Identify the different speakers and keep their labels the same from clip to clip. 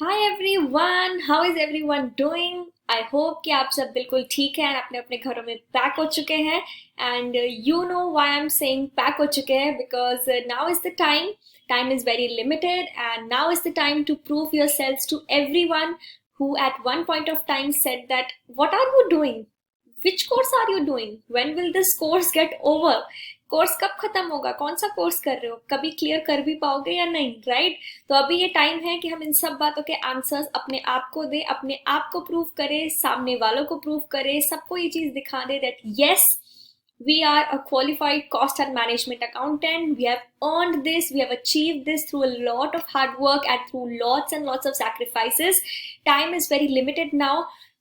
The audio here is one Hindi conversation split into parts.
Speaker 1: Hi everyone, how is everyone doing. I hope कि आप सब बिल्कुल ठीक हैं, अपने अपने घरों में पैक हो चुके हैं। And you know why I am saying pack हो चुके हैं, because now is the time is very limited and now is the time to prove your sales to everyone who at one point of time said that what are you doing, which course are you doing, when will this course get over, course कब खत्म होगा, कौन सा कोर्स कर रहे हो, कभी क्लियर कर भी पाओगे या नहीं, राइट। तो अभी ये टाइम है कि हम इन सब बातों के आंसर्स अपने आप को दे, अपने आप को प्रूव करें, सामने वालों को प्रूव करें, सबको ये चीज दिखा दे that yes, we are a qualified cost and management accountant. We have earned this, we have achieved this through a lot of hard work and through lots and lots of sacrifices. Time is very limited now,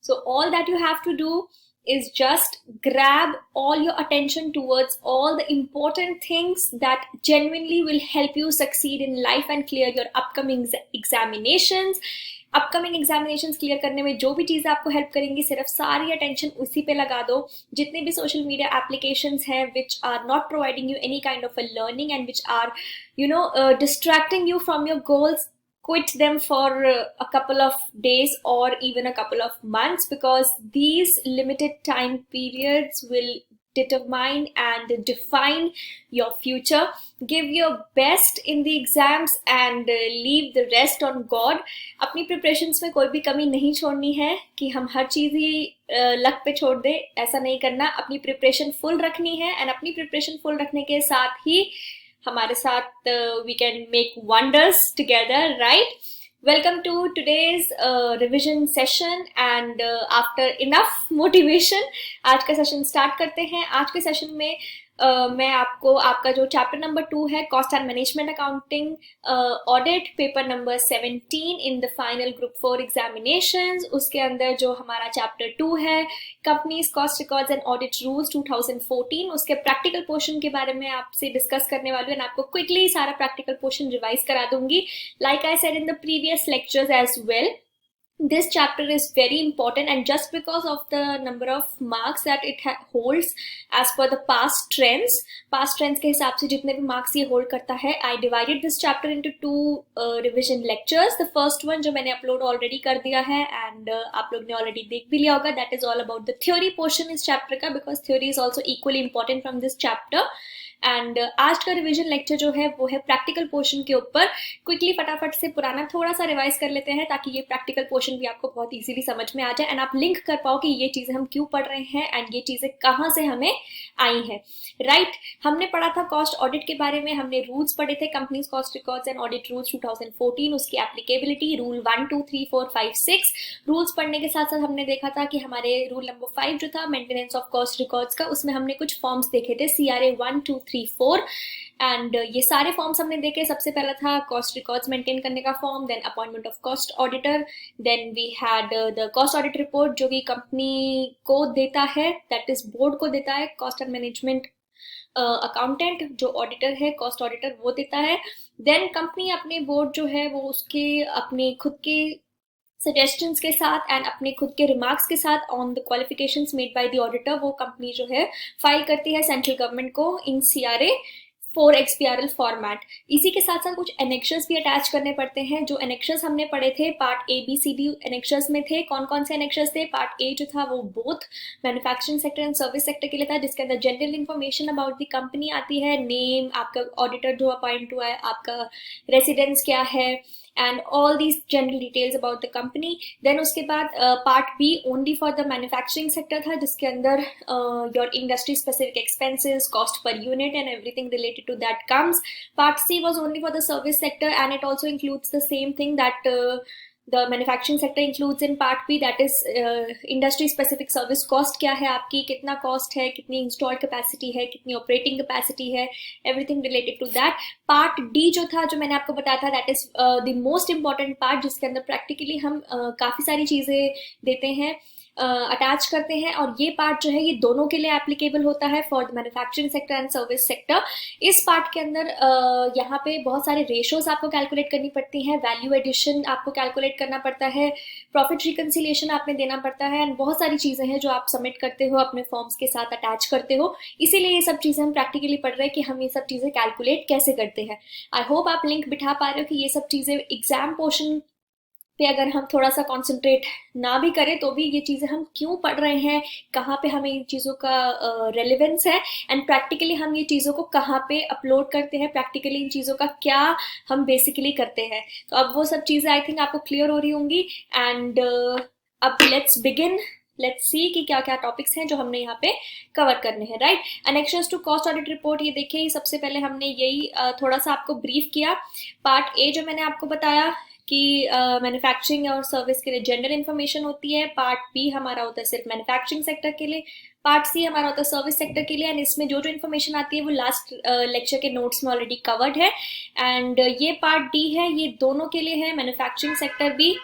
Speaker 1: so all that you have to do is just grab all your attention towards all the important things that genuinely will help you succeed in life and clear your upcoming examinations. Upcoming examinations clear करने में जो भी चीज़ें आपको हेल्प करेंगी, सिर्फ सारी अटेंशन उसी पे लगा दो। जितने भी सोशल मीडिया एप्लीकेशंस हैं which are not providing you any kind of a learning and which are distracting you from your goals, quit them for a couple of days or even a couple of months, because these limited time periods will determine and define your future. Give your best in the exams and leave the rest on God. अपनी प्रिपरेशंस में कोई भी कमी नहीं छोड़नी है कि हम हर चीज़ ही लक पे छोड़ दे, ऐसा नहीं करना। अपनी प्रिपरेशन फुल रखनी है एंड अपनी प्रिपरेशन फुल रखने के साथ ही हमारे साथ we can make wonders together, right. Welcome to today's revision session and after enough motivation आज का सेशन स्टार्ट करते हैं। आज के सेशन में मैं आपको आपका जो चैप्टर नंबर 2 है, cost and management accounting audit, paper number 17 in the final group 4 examinations, उसके अंदर जो हमारा चैप्टर 2 है, companies cost records and audit rules 2014, उसके प्रैक्टिकल पोर्शन के बारे में आपसे डिस्कस करने वाली हूँ एंड आपको क्विकली सारा प्रैक्टिकल पोर्शन रिवाइज करा दूंगी, like I said in the previous lectures as well. This chapter is very important, and just because of the number of marks that it holds as per the past trends के हिसाब से जितने भी marks ये hold करता है, I divided this chapter into two revision lectures. The first one जो मैंने upload already कर दिया है and आप लोग ने already देख भी लिया होगा, that is all about the theory portion इस chapter का, because theory is also equally important from this chapter. And आज का रिवीजन लेक्चर जो है वो है प्रैक्टिकल पोर्शन के ऊपर। क्विकली फटाफट से पुराना थोड़ा सा रिवाइज कर लेते हैं ताकि ये प्रैक्टिकल पोर्शन भी आपको बहुत इजीली समझ में आ जाए एंड आप लिंक कर पाओ कि ये चीजें हम क्यों पढ़ रहे हैं एंड ये चीजें कहाँ से हमें आई हैं, राइट। हमने पढ़ा था कॉस्ट ऑडिट के बारे में, हमने रूल्स पढ़े थे, companies cost records and audit rules 2014, उसकी एप्लीकेबिलिटी, रूल 1 2 3 4 5 6। रूल्स पढ़ने के साथ साथ हमने देखा था कि हमारे रूल नंबर 5 जो था मेंटेनेंस ऑफ कॉस्ट रिकॉर्ड्स का, उसमें हमने कुछ फॉर्म्स देखे थे, CRA 1 2 3 4 एंड ये सारे फॉर्म्स हमने देखे। सबसे पहला था कॉस्ट रिकॉर्ड्स मेंटेन करने का form, then appointment of cost auditor, then we had the cost audit report जो कि कंपनी को देता है, दैट इज बोर्ड को देता है, कॉस्ट एंड मैनेजमेंट अकाउंटेंट जो ऑडिटर है, कॉस्ट ऑडिटर, वो देता है। देन कंपनी अपने बोर्ड जो है वो उसके अपने खुद के सजेशंस के साथ एंड अपने खुद के रिमार्क्स के साथ on the qualifications made by the auditor, वो कंपनी जो है फाइल करती है सेंट्रल गवर्नमेंट को इन CRA 4 XBRL फॉर्मेट। इसी के साथ साथ कुछ एनेक्शंस भी अटैच करने पड़ते हैं। जो एनेक्शंस हमने पढ़े थे पार्ट ABCD एनेक्शंस में थे, कौन कौन से एनेक्शंस थे? पार्ट A जो था वो both manufacturing sector and service sector के लिए था, जिसके अंदर general information about the company आती है, नेम, आपका ऑडिटर जो अपॉइंट हुआ है, आपका रेसिडेंस क्या है and all these general details about the company. Then उसके बाद part B only for the manufacturing sector था, जिसके अंदर your industry specific expenses, cost per unit and everything related to that comes. Part C was only for the service sector and it also includes the same thing that the manufacturing sector includes in part B, that is industry specific service cost क्या है आपकी, कितना cost है, कितनी installed capacity है, कितनी operating capacity है, everything related to that. Part D जो था, जो मैंने आपको बताया था, that is the most important part, जिसके अंदर practically हम काफ़ी सारी चीज़ें देते हैं, अटैच करते हैं, और ये पार्ट जो है ये दोनों के लिए एप्लीकेबल होता है for the manufacturing sector and service sector. इस पार्ट के अंदर यहाँ पे बहुत सारे रेशोज आपको कैलकुलेट करनी पड़ती हैं, वैल्यू एडिशन आपको कैलकुलेट करना पड़ता है, प्रॉफिट रिकंसिलिएशन आपने देना पड़ता है एंड बहुत सारी चीज़ें हैं जो आप सबमिट करते हो, अपने फॉर्म्स के साथ अटैच करते हो। इसीलिए ये सब चीज़ें हम प्रैक्टिकली पढ़ रहे हैं कि हम ये सब चीज़ें कैलकुलेट कैसे करते हैं। आई होप आप लिंक बिठा पा रहे हो कि ये सब चीज़ें एग्जाम पोर्शन पे अगर हम थोड़ा सा कंसंट्रेट ना भी करें तो भी ये चीज़ें हम क्यों पढ़ रहे हैं, कहाँ पे हमें इन चीज़ों का रेलिवेंस है, एंड प्रैक्टिकली हम ये चीज़ों को कहाँ पे अपलोड करते हैं, प्रैक्टिकली इन चीज़ों का क्या हम बेसिकली करते हैं। तो अब वो सब चीज़ें आई थिंक आपको क्लियर हो रही होंगी। एंड अब लेट्स बिगिन, लेट्स सी कि क्या क्या टॉपिक्स हैं जो हमने यहाँ पे कवर करने हैं, right. Annexures to cost audit report, ये देखिए सबसे पहले हमने यही थोड़ा सा आपको ब्रीफ किया। पार्ट ए जो मैंने आपको बताया कि मैन्युफैक्चरिंग और सर्विस के लिए जनरल इन्फॉर्मेशन होती है। पार्ट बी हमारा होता है सिर्फ मैन्युफैक्चरिंग सेक्टर के लिए। पार्ट सी हमारा होता है सर्विस सेक्टर के लिए, एंड इसमें जो जो इन्फॉर्मेशन आती है वो लास्ट लेक्चर के नोट्स में ऑलरेडी कवर्ड है। एंड ये पार्ट डी है, ये दोनों के लिए है, मैन्युफैक्चरिंग सेक्टर भी,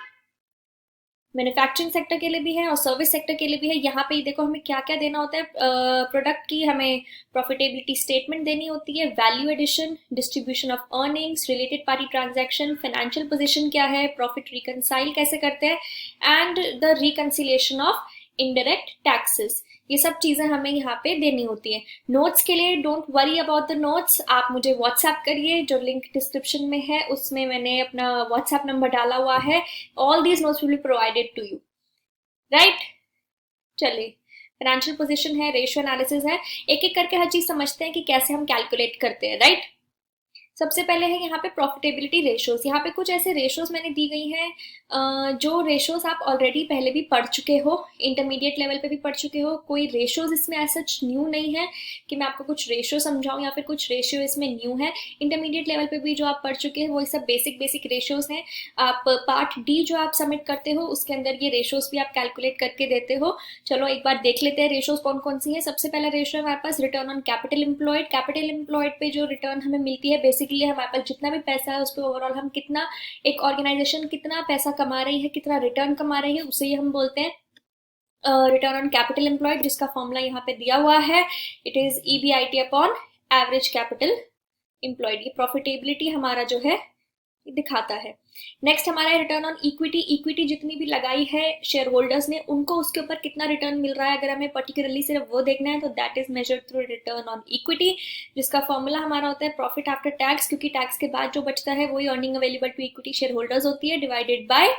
Speaker 1: मैन्युफैक्चरिंग सेक्टर के लिए भी है और सर्विस सेक्टर के लिए भी है। यहाँ पे देखो हमें क्या क्या देना होता है प्रोडक्ट की, हमें प्रॉफिटेबिलिटी स्टेटमेंट देनी होती है, value addition, distribution of earnings, related party transaction, financial position क्या है, प्रॉफिट रिकनसाइल कैसे करते हैं, and the reconciliation of indirect taxes. ये सब चीजें हमें यहाँ पे देनी होती है। नोट्स के लिए don't worry about the notes, आप मुझे व्हाट्सएप करिए, जो लिंक डिस्क्रिप्शन में है उसमें मैंने अपना व्हाट्सएप नंबर डाला हुआ है। All these notes will be provided to you, right. चलिए, फाइनेंशियल पोजीशन है, रेशियो एनालिसिस है, एक एक करके हर चीज समझते हैं कि कैसे हम कैलकुलेट करते हैं, राइट। सबसे पहले है यहाँ पे प्रॉफिटेबिलिटी रेशियोज। यहाँ पे कुछ ऐसे रेशियोज मैंने दी गई हैं जो रेशियोज आप ऑलरेडी पहले भी पढ़ चुके हो, इंटरमीडिएट लेवल पे भी पढ़ चुके हो। कोई रेशियोज इसमें ऐसा न्यू नहीं है कि मैं आपको कुछ रेशियो समझाऊं या फिर कुछ रेशियो इसमें न्यू है। इंटरमीडिएट लेवल पे भी जो आप पढ़ चुके हैं वही सब बेसिक बेसिक रेशियोज हैं। आप पार्ट डी जो आप सबमिट करते हो उसके अंदर ये रेशियोज भी आप कैलकुलेट करके देते हो। चलो एक बार देख लेते हैं रेशियोज कौन कौन सी है। सबसे पहला रेशियो हमारे पास return on capital employed. Capital employed पे जो रिटर्न हमें मिलती है, बेसिकली हमारे पास जितना भी पैसा है उस पर ओवरऑल हम कितना, एक ऑर्गेनाइजेशन कितना पैसा कमा रही है, कितना रिटर्न कमा रही है, उसे ही हम बोलते हैं रिटर्न ऑन कैपिटल एम्प्लॉयड, जिसका फॉर्मूला यहाँ पे दिया हुआ है। It is EBIT upon average capital employed. ये प्रॉफिटेबिलिटी हमारा जो है दिखाता है। नेक्स्ट हमारा है रिटर्न ऑन इक्विटी। इक्विटी जितनी भी लगाई है शेयर होल्डर्स ने, उनको उसके ऊपर कितना रिटर्न मिल रहा है, अगर हमें पर्टिकुलरली सिर्फ वो देखना है तो that is measured through return on equity, जिसका फॉर्मूला हमारा होता है प्रॉफिट आफ्टर टैक्स, क्योंकि टैक्स के बाद जो बचता है वही earning available to equity share holders होती है, divided by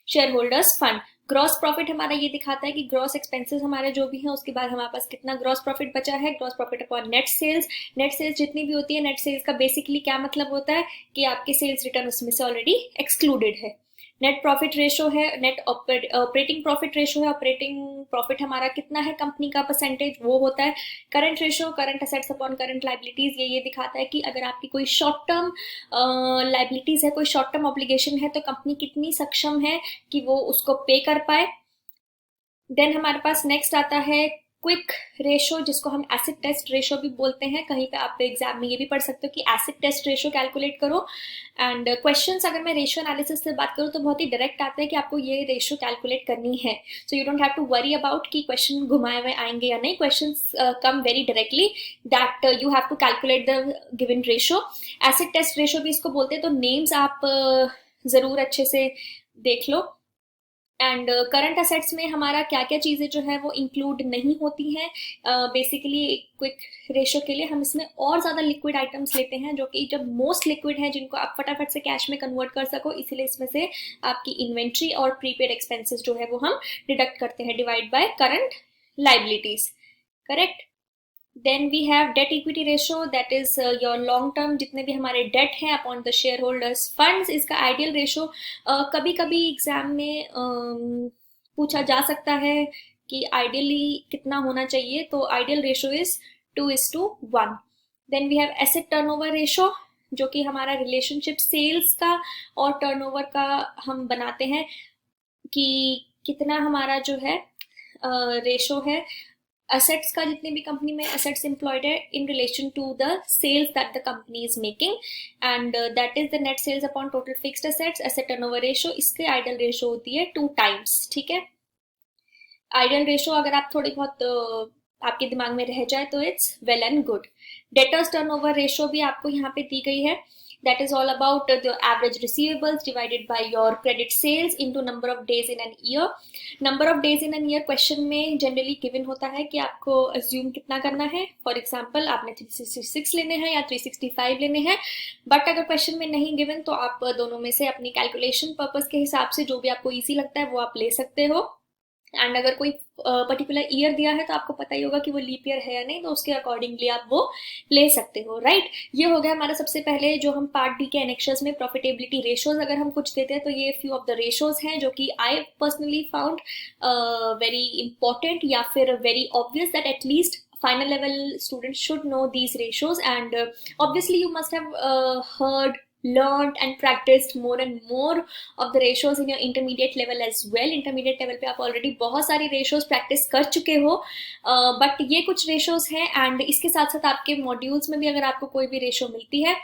Speaker 1: share holders fund. Gross profit हमारा ये दिखाता है कि ग्रॉस एक्सपेंसेस हमारे जो भी हैं उसके बाद हमारे पास कितना ग्रॉस प्रॉफिट बचा है। Gross profit upon net sales. Net sales जितनी भी होती है, नेट सेल्स का बेसिकली क्या मतलब होता है कि आपके सेल्स रिटर्न उसमें से ऑलरेडी एक्सक्लूडेड है। नेट प्रॉफिट रेशो है, नेट ऑपरेटिंग प्रॉफिट रेशो है, ऑपरेटिंग प्रॉफिट हमारा कितना है कंपनी का परसेंटेज, वो होता है। Current ratio, current assets upon current liabilities, ये दिखाता है कि अगर आपकी कोई शॉर्ट टर्म लाइबिलिटीज है, कोई शॉर्ट टर्म ऑब्लिगेशन है, तो कंपनी कितनी सक्षम है कि वो उसको पे कर पाए। देन हमारे पास नेक्स्ट आता है क्विक रेशो, जिसको हम एसिड टेस्ट रेशो भी बोलते हैं। कहीं पे आप एग्जाम में ये भी पढ़ सकते हो कि एसिड टेस्ट रेशो कैलकुलेट करो। एंड क्वेश्चंस, अगर मैं रेशो एनालिसिस से बात करूँ तो बहुत ही डायरेक्ट आता है कि आपको ये रेशो कैलकुलेट करनी है। So you don't have to worry about कि क्वेश्चन घुमाए हुए आएंगे या नहीं। Questions come very directly that you have to calculate the given ratio. Acid test ratio भी इसको बोलते हैं, तो नेम्स आप जरूर अच्छे से देख लो। एंड करंट असेट्स में हमारा क्या क्या चीज़ें जो है वो इंक्लूड नहीं होती हैं। बेसिकली क्विक रेशो के लिए हम इसमें और ज़्यादा लिक्विड आइटम्स लेते हैं, जो कि जब मोस्ट लिक्विड है, जिनको आप फटाफट से कैश में कन्वर्ट कर सको, इसलिए इसमें से आपकी इन्वेंट्री और प्रीपेड एक्सपेंसेस जो है वो हम डिडक्ट करते हैं, divide by current liabilities, correct. Then we have debt equity ratio, that is your long term जितने भी हमारे डेट हैं upon the share holders funds. इसका आइडियल रेशो कभी कभी एग्जाम में पूछा जा सकता है कि आइडियली कितना होना चाहिए, तो ideal ratio is 2:1। Then we have asset turnover ratio, जो कि हमारा रिलेशनशिप सेल्स का और टर्नओवर का हम बनाते हैं कि कितना हमारा जो है रेशो है असेट्स का, जितने भी कंपनी में असेट्स एम्प्लॉयड है, in relation to the sales that the company is making, and that is the net sales upon total fixed assets. Asset turnover ratio, इसके आइडियल रेशो होती है 2 टाइम्स, ठीक है। आइडियल रेशो अगर आप थोड़ी बहुत आपके दिमाग में रह जाए तो it's well and good. Debtors turnover ratio भी आपको यहाँ पे दी गई है। That is all about the average receivables divided by your credit sales into number of days in an year. Number of days in an year question में जनरली गिवन होता है कि आपको अज्यूम कितना करना है. फॉर एग्जाम्पल आपने 366 लेने हैं या 365 लेने हैं, बट अगर क्वेश्चन में नहीं गिवन तो आप दोनों में से अपनी कैलकुलेशन पर्पस के हिसाब से जो भी आपको ईजी लगता है वो आप ले सकते हो. एंड अगर कोई पर्टिकुलर ईयर दिया है तो आपको पता ही होगा कि वो लीप ईयर है या नहीं, तो उसके अकॉर्डिंगली आप वो ले सकते हो, राइट. ये हो गया हमारा सबसे पहले जो हम पार्ट डी के एनेक्शर्स में प्रॉफिटेबिलिटी रेशियोज अगर हम कुछ देते हैं तो ये फ्यू ऑफ द रेशियोज हैं जो कि I personally found very important या फिर very obvious that at least final level students should know these ratios. And obviously you must have heard, learned and practiced more and more of the ratios in your intermediate level as well. Intermediate level पे आप already बहुत सारी ratios practice कर चुके हो, but ये कुछ ratios हैं. and इसके साथ साथ आपके modules में भी अगर आपको कोई भी ratio मिलती है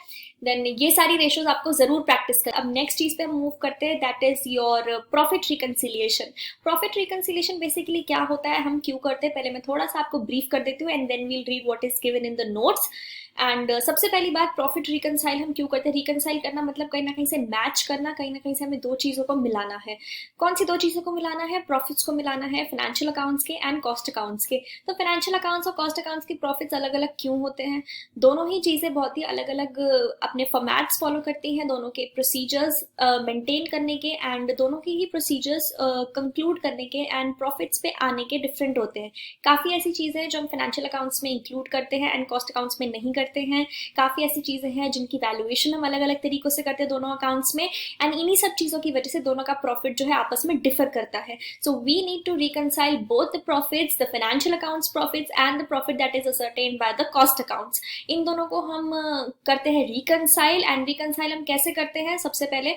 Speaker 1: देन ये सारी रेशियोज आपको जरूर प्रैक्टिस कर. अब नेक्स्ट चीज पे हम मूव करते हैं, that is your profit reconciliation. Profit reconciliation basically क्या होता है, हम क्यों करते हैं, पहले मैं थोड़ा सा आपको ब्रीफ कर देती हूँ and then we'll read what is given in the notes. And सबसे पहली बात, प्रॉफिट रिकंसाइल हम क्यों करते हैं. रिकंसाइल करना मतलब कहीं ना कहीं से मैच करना, कहीं ना कहीं से हमें दो चीजों को मिलाना है. कौन सी दो चीजों को मिलाना है, प्रॉफिट्स को मिलाना है फाइनेंशियल अकाउंट्स के एंड कॉस्ट अकाउंट्स के. तो फाइनेंशियल अकाउंट्स और कॉस्ट अकाउंट्स के प्रॉफिट्स अलग अलग क्यों होते हैं, दोनों ही चीजें बहुत ही अलग अलग अपने फॉर्मेट्स फॉलो करती हैं, दोनों के प्रोसीजर्स मेंटेन करने के एंड दोनों के ही प्रोसीजर्स कंक्लूड करने के एंड प्रॉफिट्स पे आने के डिफरेंट होते हैं. काफी ऐसी चीजें हैं जो हम फाइनेंशियल अकाउंट्स में इंक्लूड करते हैं एंड कॉस्ट अकाउंट्स में नहीं करते हैं. काफी ऐसी चीजें हैं जिनकी वैल्यूएशन हम अलग अलग तरीकों से करते हैं दोनों अकाउंट्स में, एंड इन्हीं सब चीजों की वजह से दोनों का प्रॉफिट जो है आपस में डिफर करता है. So we need to reconcile both the profits, the financial accounts profits and the profit that is ascertained by the cost accounts. इन दोनों को हम करते हैं रिकंसाइल. एंड रिकंसाइल हम कैसे करते हैं, सबसे पहले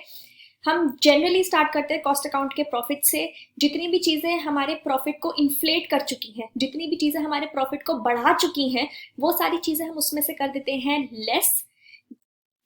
Speaker 1: हम जनरली स्टार्ट करते हैं कॉस्ट अकाउंट के प्रॉफिट से. जितनी भी चीजें हमारे प्रॉफिट को इन्फ्लेट कर चुकी हैं, जितनी भी चीजें हमारे प्रॉफिट को बढ़ा चुकी हैं, वो सारी चीजें हम उसमें से कर देते हैं लेस,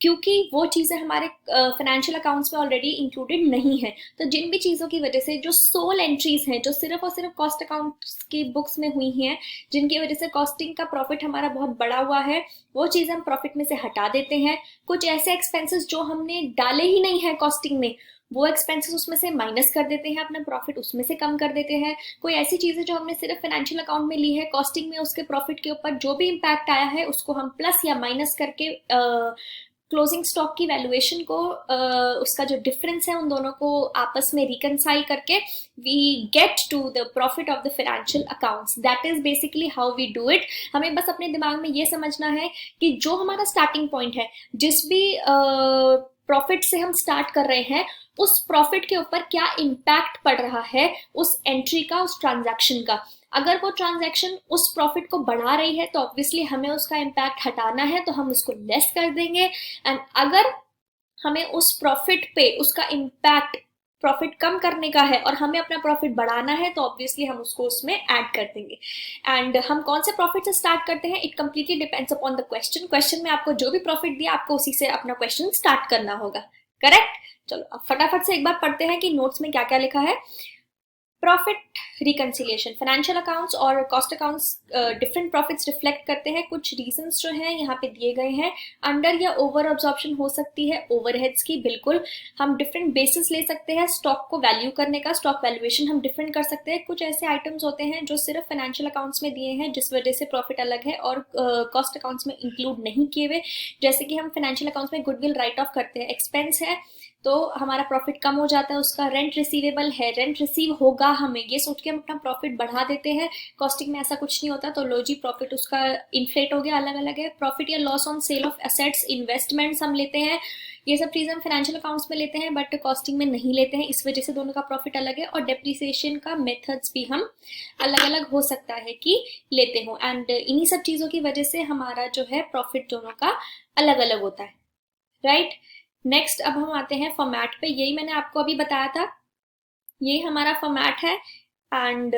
Speaker 1: क्योंकि वो चीजें हमारे फाइनेंशियल अकाउंट्स में ऑलरेडी इंक्लूडेड नहीं है. तो जिन भी चीजों की वजह से जो सोल एंट्रीज हैं जो सिर्फ और सिर्फ कॉस्ट अकाउंट्स की बुक्स में हुई हैं, जिनकी वजह से कॉस्टिंग का प्रॉफिट हमारा बहुत बड़ा हुआ है, वो चीजें हम प्रॉफिट में से हटा देते हैं. कुछ ऐसे एक्सपेंसेस जो हमने डाले ही नहीं है कॉस्टिंग में, वो एक्सपेंसेस उसमें से माइनस कर देते हैं, अपना प्रॉफिट उसमें से कम कर देते हैं. कोई ऐसी चीजें जो हमने सिर्फ फाइनेंशियल अकाउंट में ली है, कॉस्टिंग में उसके प्रॉफिट के ऊपर जो भी इम्पैक्ट आया है उसको हम प्लस या माइनस करके क्लोजिंग स्टॉक की वैल्यूएशन को उसका जो डिफरेंस है उन दोनों को आपस में रिकंसाइल करके we get to the profit of the financial accounts. That is basically how we do it. हमें बस अपने दिमाग में ये समझना है कि जो हमारा स्टार्टिंग पॉइंट है, जिस भी प्रॉफिट से हम स्टार्ट कर रहे हैं, उस प्रॉफिट के ऊपर क्या इम्पैक्ट पड़ रहा है उस एंट्री का, उस ट्रांजैक्शन का. अगर वो ट्रांजैक्शन उस प्रॉफिट को बढ़ा रही है तो ऑब्वियसली हमें उसका इम्पैक्ट हटाना है, तो हम उसको लेस कर देंगे. एंड अगर हमें उस प्रॉफिट पे उसका इम्पैक्ट प्रॉफिट कम करने का है और हमें अपना प्रॉफिट बढ़ाना है, तो ऑब्वियसली हम उसको उसमें ऐड कर देंगे. एंड हम कौन से प्रॉफिट से स्टार्ट करते हैं, it completely depends upon the question. Question में आपको जो भी प्रॉफिट दिया आपको उसी से अपना क्वेश्चन स्टार्ट करना होगा, करेक्ट. चलो अब फटाफट से एक बार पढ़ते हैं कि नोट्स में क्या क्या लिखा है. प्रॉफिट रिकंसिलिएशन, फाइनेंशियल अकाउंट्स और cost accounts different profits reflect करते हैं. कुछ रीजंस जो हैं यहाँ पे दिए गए हैं. अंडर या ओवर अब्जॉर्प्शन हो सकती है ओवरहेड्स की, बिल्कुल. हम डिफरेंट बेसिस ले सकते हैं स्टॉक को वैल्यू करने का, स्टॉक वैल्यूएशन हम डिफरेंट कर सकते हैं. कुछ ऐसे आइटम्स होते हैं जो सिर्फ फाइनेंशियल अकाउंट्स में दिए हैं जिस वजह से प्रॉफिट अलग है और कॉस्ट अकाउंट्स में इंक्लूड नहीं किए हुए. जैसे कि हम फाइनेंशियल अकाउंट्स में गुडविल राइट ऑफ करते हैं, एक्सपेंस है तो हमारा प्रॉफिट कम हो जाता है उसका. रेंट रिसीवेबल है, रेंट रिसीव होगा हमें, ये सोच के हम अपना प्रॉफिट बढ़ा देते हैं. कॉस्टिंग में ऐसा कुछ नहीं होता, तो लो जी प्रॉफिट उसका इन्फ्लेट हो गया, अलग अलग है. प्रॉफिट या loss on sale of assets, investments हम लेते हैं, ये सब चीजें हम फाइनेंशियल अकाउंट्स में लेते हैं बट कॉस्टिंग में नहीं लेते हैं, इस वजह से दोनों का प्रॉफिट अलग है. और डेप्रिसिएशन का मेथड्स भी हम अलग अलग हो सकता है कि लेते हो. एंड इन्हीं सब चीजों की वजह से हमारा जो है प्रॉफिट दोनों का अलग अलग होता है, राइट. नेक्स्ट अब हम आते हैं फॉर्मेट पे. यही मैंने आपको अभी बताया था, यही हमारा फॉर्मेट है. एंड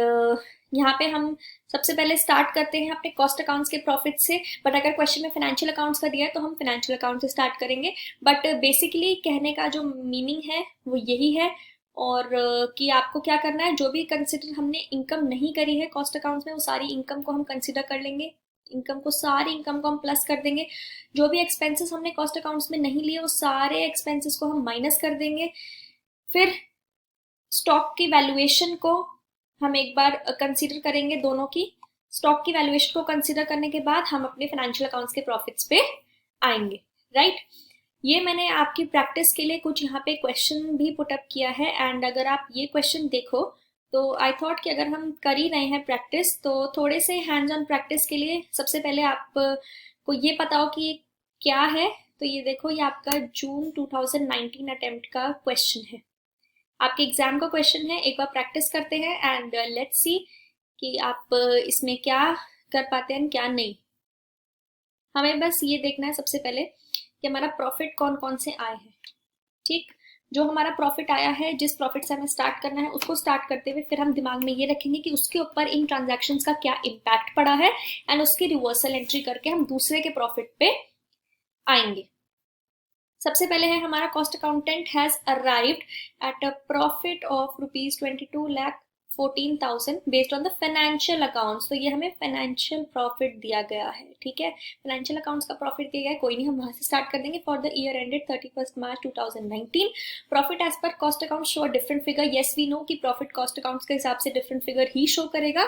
Speaker 1: यहाँ पे हम सबसे पहले स्टार्ट करते हैं अपने कॉस्ट अकाउंट्स के प्रॉफिट से. बट अगर क्वेश्चन में फाइनेंशियल अकाउंट्स का दिया है तो हम फाइनेंशियल अकाउंट से स्टार्ट करेंगे. बट बेसिकली कहने का जो मीनिंग है वो यही है. और कि आपको क्या करना है, जो भी कंसिडर हमने इनकम नहीं करी है कॉस्ट अकाउंट्स में, वो सारी इनकम को हम कंसिडर कर लेंगे. इनकम को, सारी इनकम को हम प्लस कर देंगे। जो भी एक्सपेंसेस हमने कॉस्ट अकाउंट्स में नहीं लिए वो सारे एक्सपेंसेस को हम माइनस कर देंगे। फिर स्टॉक की वैल्यूएशन को हम एक बार कंसीडर करेंगे, दोनों की स्टॉक की वैल्यूएशन को कंसीडर करने के बाद हम अपने फाइनेंशियल अकाउंट्स के प्रॉफिट्स पे आएंगे, राइट। ये मैंने आपकी प्रैक्टिस के लिए कुछ यहाँ पे क्वेश्चन भी पुटअप किया है, एंड अगर आप ये क्वेश्चन देखो तो आई थॉट कि अगर हम कर ही रहे हैं प्रैक्टिस तो थोड़े से हैंड्स ऑन प्रैक्टिस के लिए सबसे पहले आपको ये पता हो कि ये क्या है। तो ये देखो, ये आपका जून 2019 अटेम्प्ट का क्वेश्चन है, आपके एग्जाम का क्वेश्चन है। एक बार प्रैक्टिस करते हैं एंड लेट्स सी कि आप इसमें क्या कर पाते हैं क्या नहीं। हमें बस ये देखना है सबसे पहले कि हमारा प्रॉफिट कौन कौन से आए हैं, ठीक। जो हमारा प्रॉफिट आया है, जिस प्रॉफिट से हमें स्टार्ट करना है उसको स्टार्ट करते हुए फिर हम दिमाग में ये रखेंगे कि उसके ऊपर इन ट्रांजैक्शंस का क्या इम्पैक्ट पड़ा है, एंड उसकी रिवर्सल एंट्री करके हम दूसरे के प्रॉफिट पे आएंगे। सबसे पहले है हमारा cost accountant has arrived at a profit of ₹22,14,000 based on the financial accounts. तो ये हमें फाइनेंशियल प्रॉफिट दिया गया है, ठीक है। फाइनेंशियल अकाउंट्स का प्रॉफिट दिया गया है, कोई नहीं, हम वहां से स्टार्ट कर देंगे। For the year ended 31 March 2019 profit as per cost account show different figure. Yes we know कि प्रॉफिट कॉस्ट अकाउंट्स के हिसाब से डिफरेंट फिगर ही शो करेगा।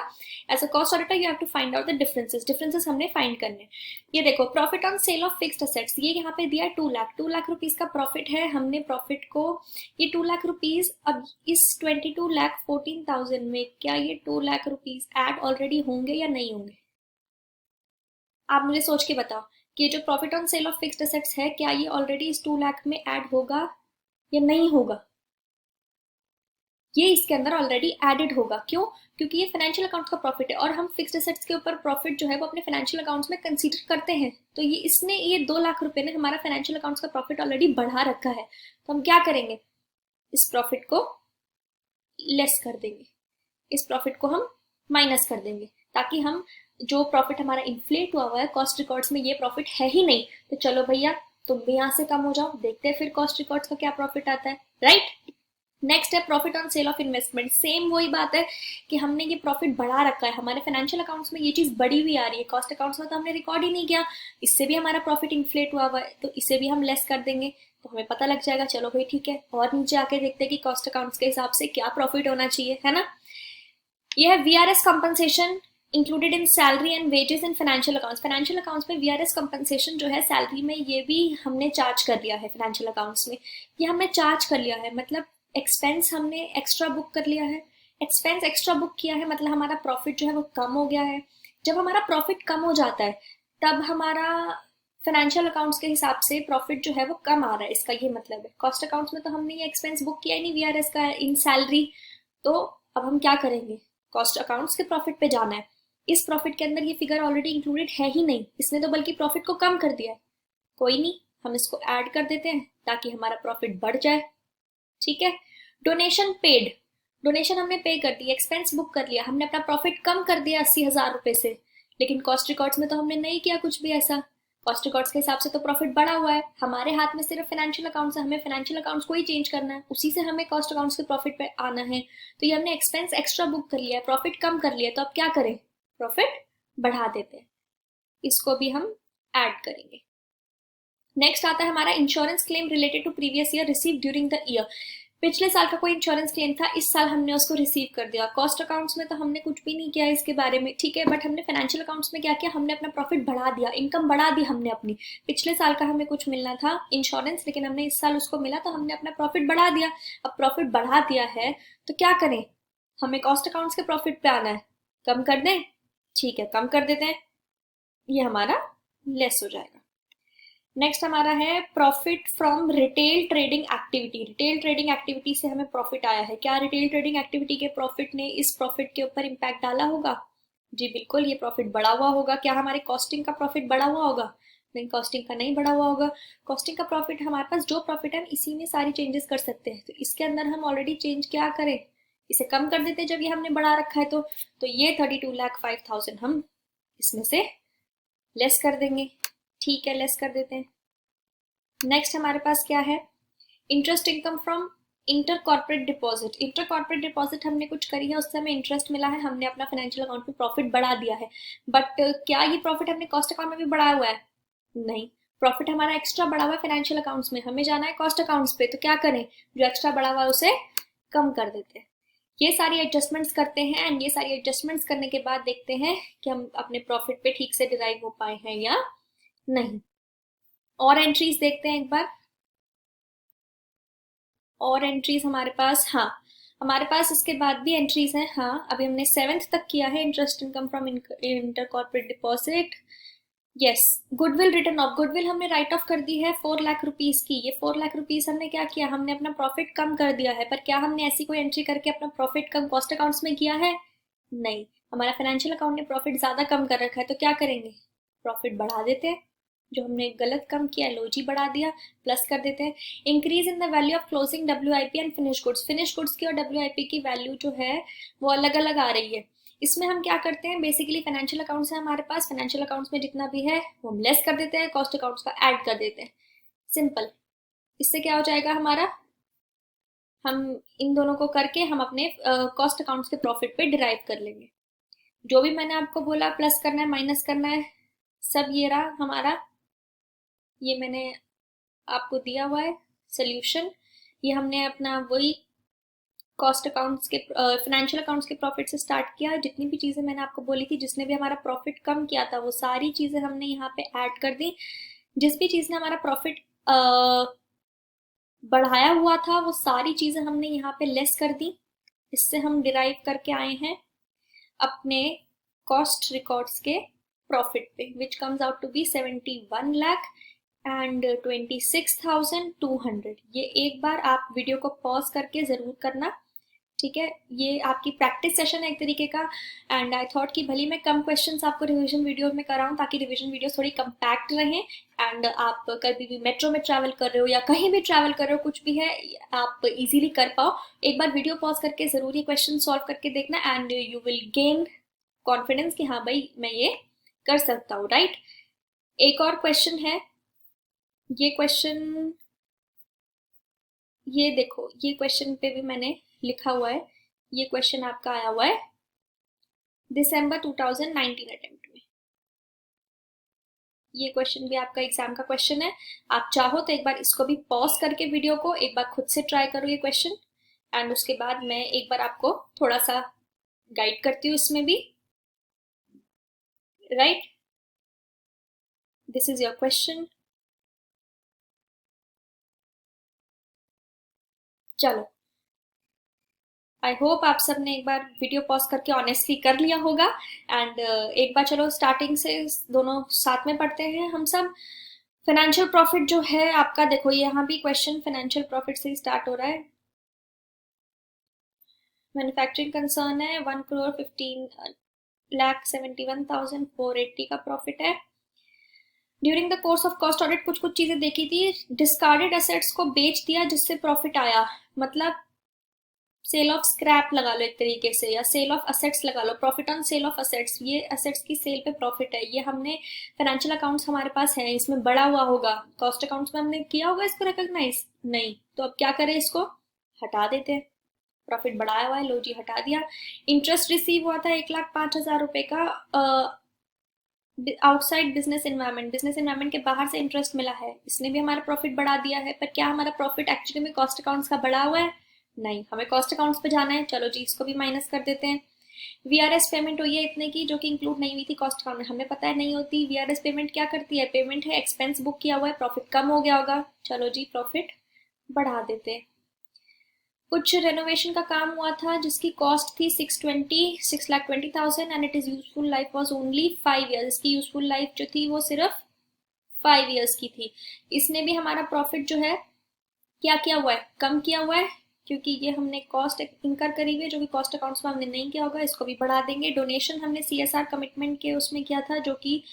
Speaker 1: As a cost auditor you have to find out the differences हमने फाइंड करने। ये देखो, profit on sale of fixed assets, ये यहाँ पे दिया 2 लाख रुपीज का प्रॉफिट है। हमने प्रॉफिट को, ये 2 लाख रुपीज, अब इस 22,14,000 में क्या ये 2 लाख रुपीज ऐड ऑलरेडी होंगे या नहीं होंगे? आप मुझे सोच के बताओ कि ये जो profit on sale of fixed assets है, क्या ये ऑलरेडी इस 2 लाख में ऐड होगा या नहीं होगा? ये इसके अंदर ऑलरेडी एडेड होगा। क्यों? क्योंकि ये फाइनेंशियल अकाउंट्स का प्रॉफिट है और हम फिक्स्ड एसेट्स के ऊपर प्रॉफिट जो है वो अपने फाइनेंशियल अकाउंट्स में कंसीडर करते हैं। तो ये 2 लाख रुपए ने हमारा फाइनेंशियल अकाउंट्स का प्रॉफिट ऑलरेडी बढ़ा रखा है। तो हम क्या करेंगे, इस प्रॉफिट को लेस कर देंगे, इस प्रॉफिट को हम माइनस कर देंगे, ताकि हम जो प्रॉफिट हमारा इन्फ्लेट हुआ है कॉस्ट रिकॉर्ड्स में, ये प्रॉफिट है ही नहीं। तो चलो भैया, तुम भी यहाँ से कम हो जाओ, देखते हैं फिर कॉस्ट रिकॉर्ड्स का क्या प्रॉफिट आता है, राइट। नेक्स्ट है profit on sale of investment. Same वही बात है कि हमने ये प्रॉफिट बढ़ा रखा है, हमारे फाइनेंशियल अकाउंट्स में ये चीज बढ़ी हुई आ रही है, कॉस्ट अकाउंट्स में तो हमने रिकॉर्ड ही नहीं किया, इससे भी हमारा प्रॉफिट इन्फ्लेट हुआ है, तो इसे भी हम लेस कर देंगे। तो हमें पता लग जाएगा, चलो भाई ठीक है, और नीचे आके देखते हैं कि कॉस्ट अकाउंट्स के हिसाब से क्या प्रॉफिट होना चाहिए, है ना। ये है VRS compensation included in salary and wages in financial accounts. Financial accounts में VRS कंपनसेशन जो है सैलरी में, ये भी हमने चार्ज कर लिया है फाइनेंशियल अकाउंट्स में, ये हमने चार्ज कर लिया है, मतलब एक्सपेंस हमने एक्स्ट्रा बुक कर लिया है। एक्सपेंस एक्स्ट्रा बुक किया है मतलब हमारा प्रॉफिट जो है वो कम हो गया है। जब हमारा प्रॉफिट कम हो जाता है तब हमारा फाइनेंशियल अकाउंट्स के हिसाब से प्रॉफिट जो है वो कम आ रहा है, इसका ये मतलब है। कॉस्ट अकाउंट्स में तो हमने ये एक्सपेंस बुक किया ही नहीं VRS का इन सैलरी, तो अब हम क्या करेंगे, कॉस्ट अकाउंट्स के प्रॉफिट पे जाना है। इस प्रॉफिट के अंदर ये फिगर ऑलरेडी इंक्लूडेड है ही नहीं, इसने तो बल्कि प्रॉफिट को कम कर दिया है। कोई नहीं, हम इसको ऐड कर देते हैं ताकि हमारा प्रॉफिट बढ़ जाए, ठीक है। डोनेशन पेड, डोनेशन हमने पे कर दी, एक्सपेंस बुक कर लिया, हमने अपना प्रॉफिट कम कर दिया 80,000 रुपए से, लेकिन कॉस्ट रिकॉर्ड्स में तो हमने नहीं किया कुछ भी ऐसा। कॉस्ट रिकॉर्ड्स के हिसाब से तो प्रॉफिट बढ़ा हुआ है, हमारे हाथ में सिर्फ फाइनेंशियल अकाउंट्स है, हमें फाइनेंशियल अकाउंट्स को ही चेंज करना है, उसी से हमें कॉस्ट अकाउंट्स के प्रॉफिट पे आना है। तो ये हमने एक्सपेंस एक्स्ट्रा बुक कर लिया है, प्रॉफिट कम कर लिया, तो अब क्या करें, प्रॉफिट बढ़ा देते हैं, इसको भी हम ऐड करेंगे। नेक्स्ट आता है हमारा insurance claim related to previous year receive during the year. पिछले साल का कोई इंश्योरेंस क्लेम था, इस साल हमने उसको रिसीव कर दिया। कॉस्ट अकाउंट्स में तो हमने कुछ भी नहीं किया इसके बारे में, ठीक है, बट हमने फाइनेंशियल अकाउंट्स में क्या किया, हमने अपना प्रॉफिट बढ़ा दिया, इनकम बढ़ा दी हमने अपनी। पिछले साल का हमें कुछ मिलना था इंश्योरेंस, लेकिन हमने इस साल उसको मिला तो हमने अपना प्रॉफिट बढ़ा दिया। अब प्रॉफिट बढ़ा दिया है तो क्या करें, हमें कॉस्ट अकाउंट्स के प्रॉफिट पे आना है, कम कर दें, ठीक है कम कर देते हैं, ये हमारा लेस हो जाएगा। नेक्स्ट हमारा है profit from retail trading activity. Retail trading activity से हमें प्रॉफिट आया है, क्या रिटेल ट्रेडिंग एक्टिविटी के प्रॉफिट ने इस प्रॉफिट के ऊपर इम्पैक्ट डाला होगा? जी बिल्कुल, ये प्रॉफिट बढ़ा हुआ होगा। क्या हमारे कॉस्टिंग का प्रॉफिट बढ़ा हुआ होगा? नहीं, कॉस्टिंग का नहीं बढ़ा हुआ होगा। कॉस्टिंग का प्रॉफिट, हमारे पास जो प्रॉफिट है हम इसी में सारी चेंजेस कर सकते हैं, तो इसके अंदर हम ऑलरेडी चेंज क्या करें, इसे कम कर देते हैं जब ये हमने बढ़ा रखा है। तो ये 32,05,000 हम इसमें से लेस कर देंगे, ठीक है, लेस कर देते हैं। नेक्स्ट हमारे पास क्या है, interest income from inter corporate deposit, inter corporate deposit हमने कुछ करी है, उससे हमें इंटरेस्ट मिला है, हमने अपना फाइनेंशियल अकाउंट में प्रॉफिट बढ़ा दिया है। बट क्या ये प्रॉफिट हमने कॉस्ट अकाउंट में भी बढ़ाया हुआ है? नहीं, प्रॉफिट हमारा एक्स्ट्रा बढ़ा हुआ है फाइनेंशियल अकाउंट्स में, हमें जाना है कॉस्ट अकाउंट्स पे, तो क्या करें, जो एक्स्ट्रा बढ़ा हुआ है उसे कम कर देते हैं। ये सारी एडजस्टमेंट्स करते हैं एंड ये सारी एडजस्टमेंट्स करने के बाद देखते हैं कि हम अपने प्रॉफिट पे ठीक से डिराइव हो पाए हैं या नहीं। और एंट्रीज देखते हैं एक बार। और एंट्रीज हमारे पास, हाँ, हमारे पास इसके बाद भी एंट्रीज हैं। हाँ, अभी हमने 7th तक किया है, interest income from inter corporate deposit. Yes, goodwill return of, goodwill हमने राइट ऑफ कर दी है 4 लाख रुपीज की। ये 4 लाख रुपीज हमने क्या किया, हमने अपना प्रॉफिट कम कर दिया है। पर क्या हमने ऐसी कोई एंट्री करके अपना प्रॉफिट कम कॉस्ट अकाउंट्स में किया है? नहीं, हमारा फाइनेंशियल अकाउंट ने प्रॉफिट ज्यादा कम कर रखा है, तो क्या करेंगे, प्रॉफिट बढ़ा देते हैं। जो हमने गलत कम किया लो जी बढ़ा दिया, प्लस कर देते हैं। Increase in the value of closing WIP and finish goods, finish goods की और डब्ल्यूआईपी की वैल्यू जो है वो अलग अलग आ रही है। इसमें हम क्या करते हैं, बेसिकली फाइनेंशियल अकाउंट्स है हमारे पास, फाइनेंशियल अकाउंट्स में जितना भी है वो हम लेस कर देते हैं, कॉस्ट अकाउंट्स का ऐड कर देते हैं। सिंपल। इससे क्या हो जाएगा हमारा, हम इन दोनों को करके हम अपने कॉस्ट अकाउंट्स के प्रॉफिट पे डिराइव कर लेंगे। जो भी मैंने आपको बोला, प्लस करना है, माइनस करना है, सब ये रहा हमारा, ये मैंने आपको दिया हुआ है सोल्यूशन। ये हमने अपना वही कॉस्ट अकाउंट्स के फाइनेंशियल अकाउंट्स के प्रॉफिट से स्टार्ट किया। जितनी भी चीजें मैंने आपको बोली थी, जिसने भी हमारा प्रॉफिट कम किया था, वो सारी चीजें हमने यहाँ पे ऐड कर दी। जिस भी चीज ने हमारा प्रॉफिट बढ़ाया हुआ था, वो सारी चीजें हमने यहाँ पे लेस कर दी। इससे हम डिराइव करके आए हैं अपने कॉस्ट रिकॉर्ड्स के प्रॉफिट पे, which comes out to be 71,26,200। ये एक बार आप वीडियो को पॉज करके जरूर करना, ठीक है। ये आपकी प्रैक्टिस सेशन है एक तरीके का। एंड आई थॉट कि भले मैं कम क्वेश्चंस आपको रिवीजन वीडियो में कराऊं, ताकि रिवीजन वीडियो थोड़ी कंपैक्ट रहें एंड आप कभी भी मेट्रो में ट्रैवल कर रहे हो या कहीं भी ट्रैवल कर रहे हो, कुछ भी है, आप इजीली कर पाओ। एक बार वीडियो पॉज करके जरूर ये क्वेश्चन सॉल्व करके देखना and you will gain confidence कि हाँ भाई मैं ये कर सकता हूँ, राइट। एक और क्वेश्चन है, ये क्वेश्चन, ये देखो, ये क्वेश्चन पे भी मैंने लिखा हुआ है। ये क्वेश्चन आपका आया हुआ है दिसंबर 2019 अटेम्प्ट में। ये क्वेश्चन भी आपका एग्जाम का क्वेश्चन है। आप चाहो तो एक बार इसको भी पॉज करके वीडियो को एक बार खुद से ट्राई करो ये क्वेश्चन, एंड उसके बाद मैं एक बार आपको थोड़ा सा गाइड करती हूँ इसमें भी, right. This is your question. चलो, आई होप आप सबने एक बार वीडियो पॉज करके ऑनेस्टली कर लिया होगा। एंड एक बार चलो स्टार्टिंग से दोनों साथ में पढ़ते हैं हम सब। फाइनेंशियल प्रॉफिट जो है आपका, देखो यहाँ भी क्वेश्चन फाइनेंशियल प्रॉफिट से ही स्टार्ट हो रहा है। मैन्युफैक्चरिंग कंसर्न है, 1,15,71,480 का प्रॉफिट है। During the course of cost audit कुछ कुछ चीजें देखी थी, डिस्कार्डेड एसेट्स को बेच दिया जिससे प्रॉफिट आया, मतलब सेल ऑफ स्क्रैप लगा लो एक तरीके से, या सेल ऑफ असेट्स लगा लो, profit on sale of assets, ये असेट्स की सेल पे प्रॉफिट है। ये हमने फाइनेंशियल अकाउंट्स हमारे पास है, इसमें बड़ा हुआ होगा, कॉस्ट अकाउंट्स में हमने किया होगा इसको रिकॉग्नाइज नहीं, तो अब क्या करें, इसको हटा देते हैं। प्रॉफिट बढ़ाया हुआ है, लो जी हटा दिया। इंटरेस्ट रिसीव हुआ था 1,05,000 रुपए का outside business environment, business environment के बाहर से इंटरेस्ट मिला है, इसने भी हमारा प्रॉफिट बढ़ा दिया है। पर क्या हमारा प्रॉफिट एक्चुअली में कॉस्ट अकाउंट्स का बढ़ा हुआ है? नहीं, हमें कॉस्ट अकाउंट्स पे जाना है, चलो जी इसको भी माइनस कर देते हैं। वीआरएस पेमेंट हुई है इतने की, जो कि इंक्लूड नहीं हुई थी कॉस्ट अकाउंट में, हमें पता है नहीं होती। वीआरएस पेमेंट क्या करती है, पेमेंट है, एक्सपेंस बुक किया हुआ है, प्रॉफिट कम हो गया होगा, चलो जी प्रॉफिट बढ़ा देते हैं। कुछ रेनोवेशन का काम हुआ था जिसकी कॉस्ट थी 6,20,000 and it is useful life was only 5 years. इसकी यूजफुल लाइफ जो थी वो सिर्फ 5 ईयर्स की थी। इसने भी हमारा प्रॉफिट जो है क्या किया हुआ है, कम किया हुआ है, क्योंकि ये हमने कॉस्ट इंकर करी हुई है जो कि कॉस्ट अकाउंट्स में हमने नहीं किया होगा, इसको भी बढ़ा देंगे। डोनेशन हमने सीएसआर कमिटमेंट के उसमें किया था, जो कि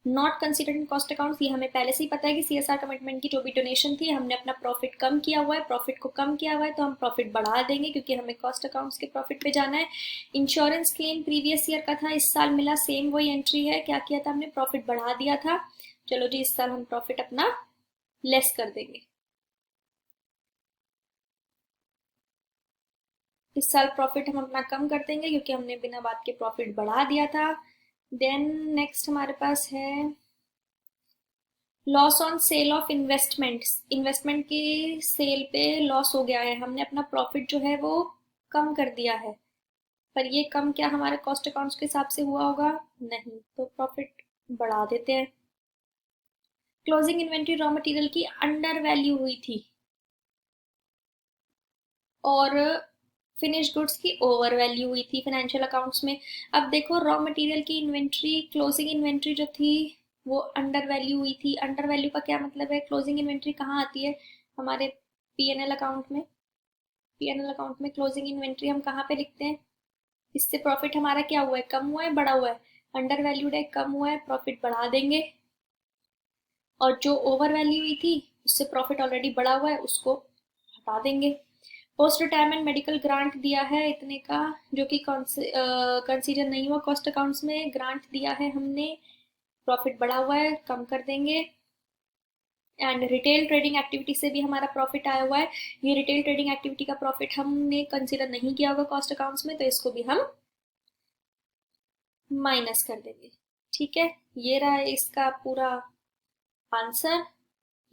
Speaker 1: not considered in cost accounts. ये हमें पहले से ही पता है कि सीएसआर कमिटमेंट की जो भी डोनेशन थी, हमने अपना प्रॉफिट कम किया हुआ है, प्रॉफिट को कम किया हुआ है, तो हम प्रॉफिट बढ़ा देंगे क्योंकि हमें कॉस्ट अकाउंट्स के प्रॉफिट पे जाना है। इंश्योरेंस क्लेम प्रीवियस ईयर का था, इस साल मिला, सेम वही एंट्री है। क्या किया था हमने, प्रॉफिट बढ़ा दिया था, चलो जी इस साल हम प्रॉफिट अपना लेस कर देंगे। इस साल प्रॉफिट हम अपना कम कर देंगे क्योंकि हमने बिना बात के प्रॉफिट बढ़ा दिया था। देन नेक्स्ट हमारे पास है loss on sale of investments. Investment की सेल पे लॉस हो गया है, हमने अपना प्रॉफिट जो है वो कम कर दिया है। पर ये कम क्या हमारे कॉस्ट अकाउंट्स के हिसाब से हुआ होगा? नहीं, तो प्रॉफिट बढ़ा देते हैं। क्लोजिंग इन्वेंट्री रॉ मटेरियल की अंडर वैल्यू हुई थी और फिनिश गुड्स की ओवर वैल्यू हुई थी फाइनेंशियल अकाउंट्स में। अब देखो रॉ मटेरियल की इन्वेंट्री, क्लोजिंग इन्वेंट्री जो थी वो अंडर वैल्यू हुई थी। अंडर वैल्यू का क्या मतलब है? क्लोजिंग इन्वेंट्री कहाँ आती है? हमारे पीएनएल अकाउंट में। पीएनएल अकाउंट में क्लोजिंग इन्वेंट्री हम कहाँ पे लिखते हैं? इससे प्रॉफिट हमारा क्या हुआ है? कम हुआ है, बढ़ा हुआ है? अंडर वैल्यूड है, कम हुआ है, प्रॉफिट बढ़ा देंगे। और जो ओवर वैल्यू हुई थी उससे प्रॉफिट ऑलरेडी बढ़ा हुआ है, उसको हटा देंगे। पोस्ट रिटायरमेंट मेडिकल ग्रांट दिया है इतने का, जो कि कंसीडर नहीं हुआ कॉस्ट अकाउंट्स में। ग्रांट दिया है हमने, प्रॉफिट बढ़ा हुआ है, कम कर देंगे। एंड रिटेल ट्रेडिंग एक्टिविटी से भी हमारा प्रॉफिट आया हुआ है। ये रिटेल ट्रेडिंग एक्टिविटी का प्रॉफिट हमने कंसीडर नहीं किया होगा कॉस्ट अकाउंट्स में, तो इसको भी हम माइनस कर देंगे। ठीक है, ये रहा इसका पूरा आंसर।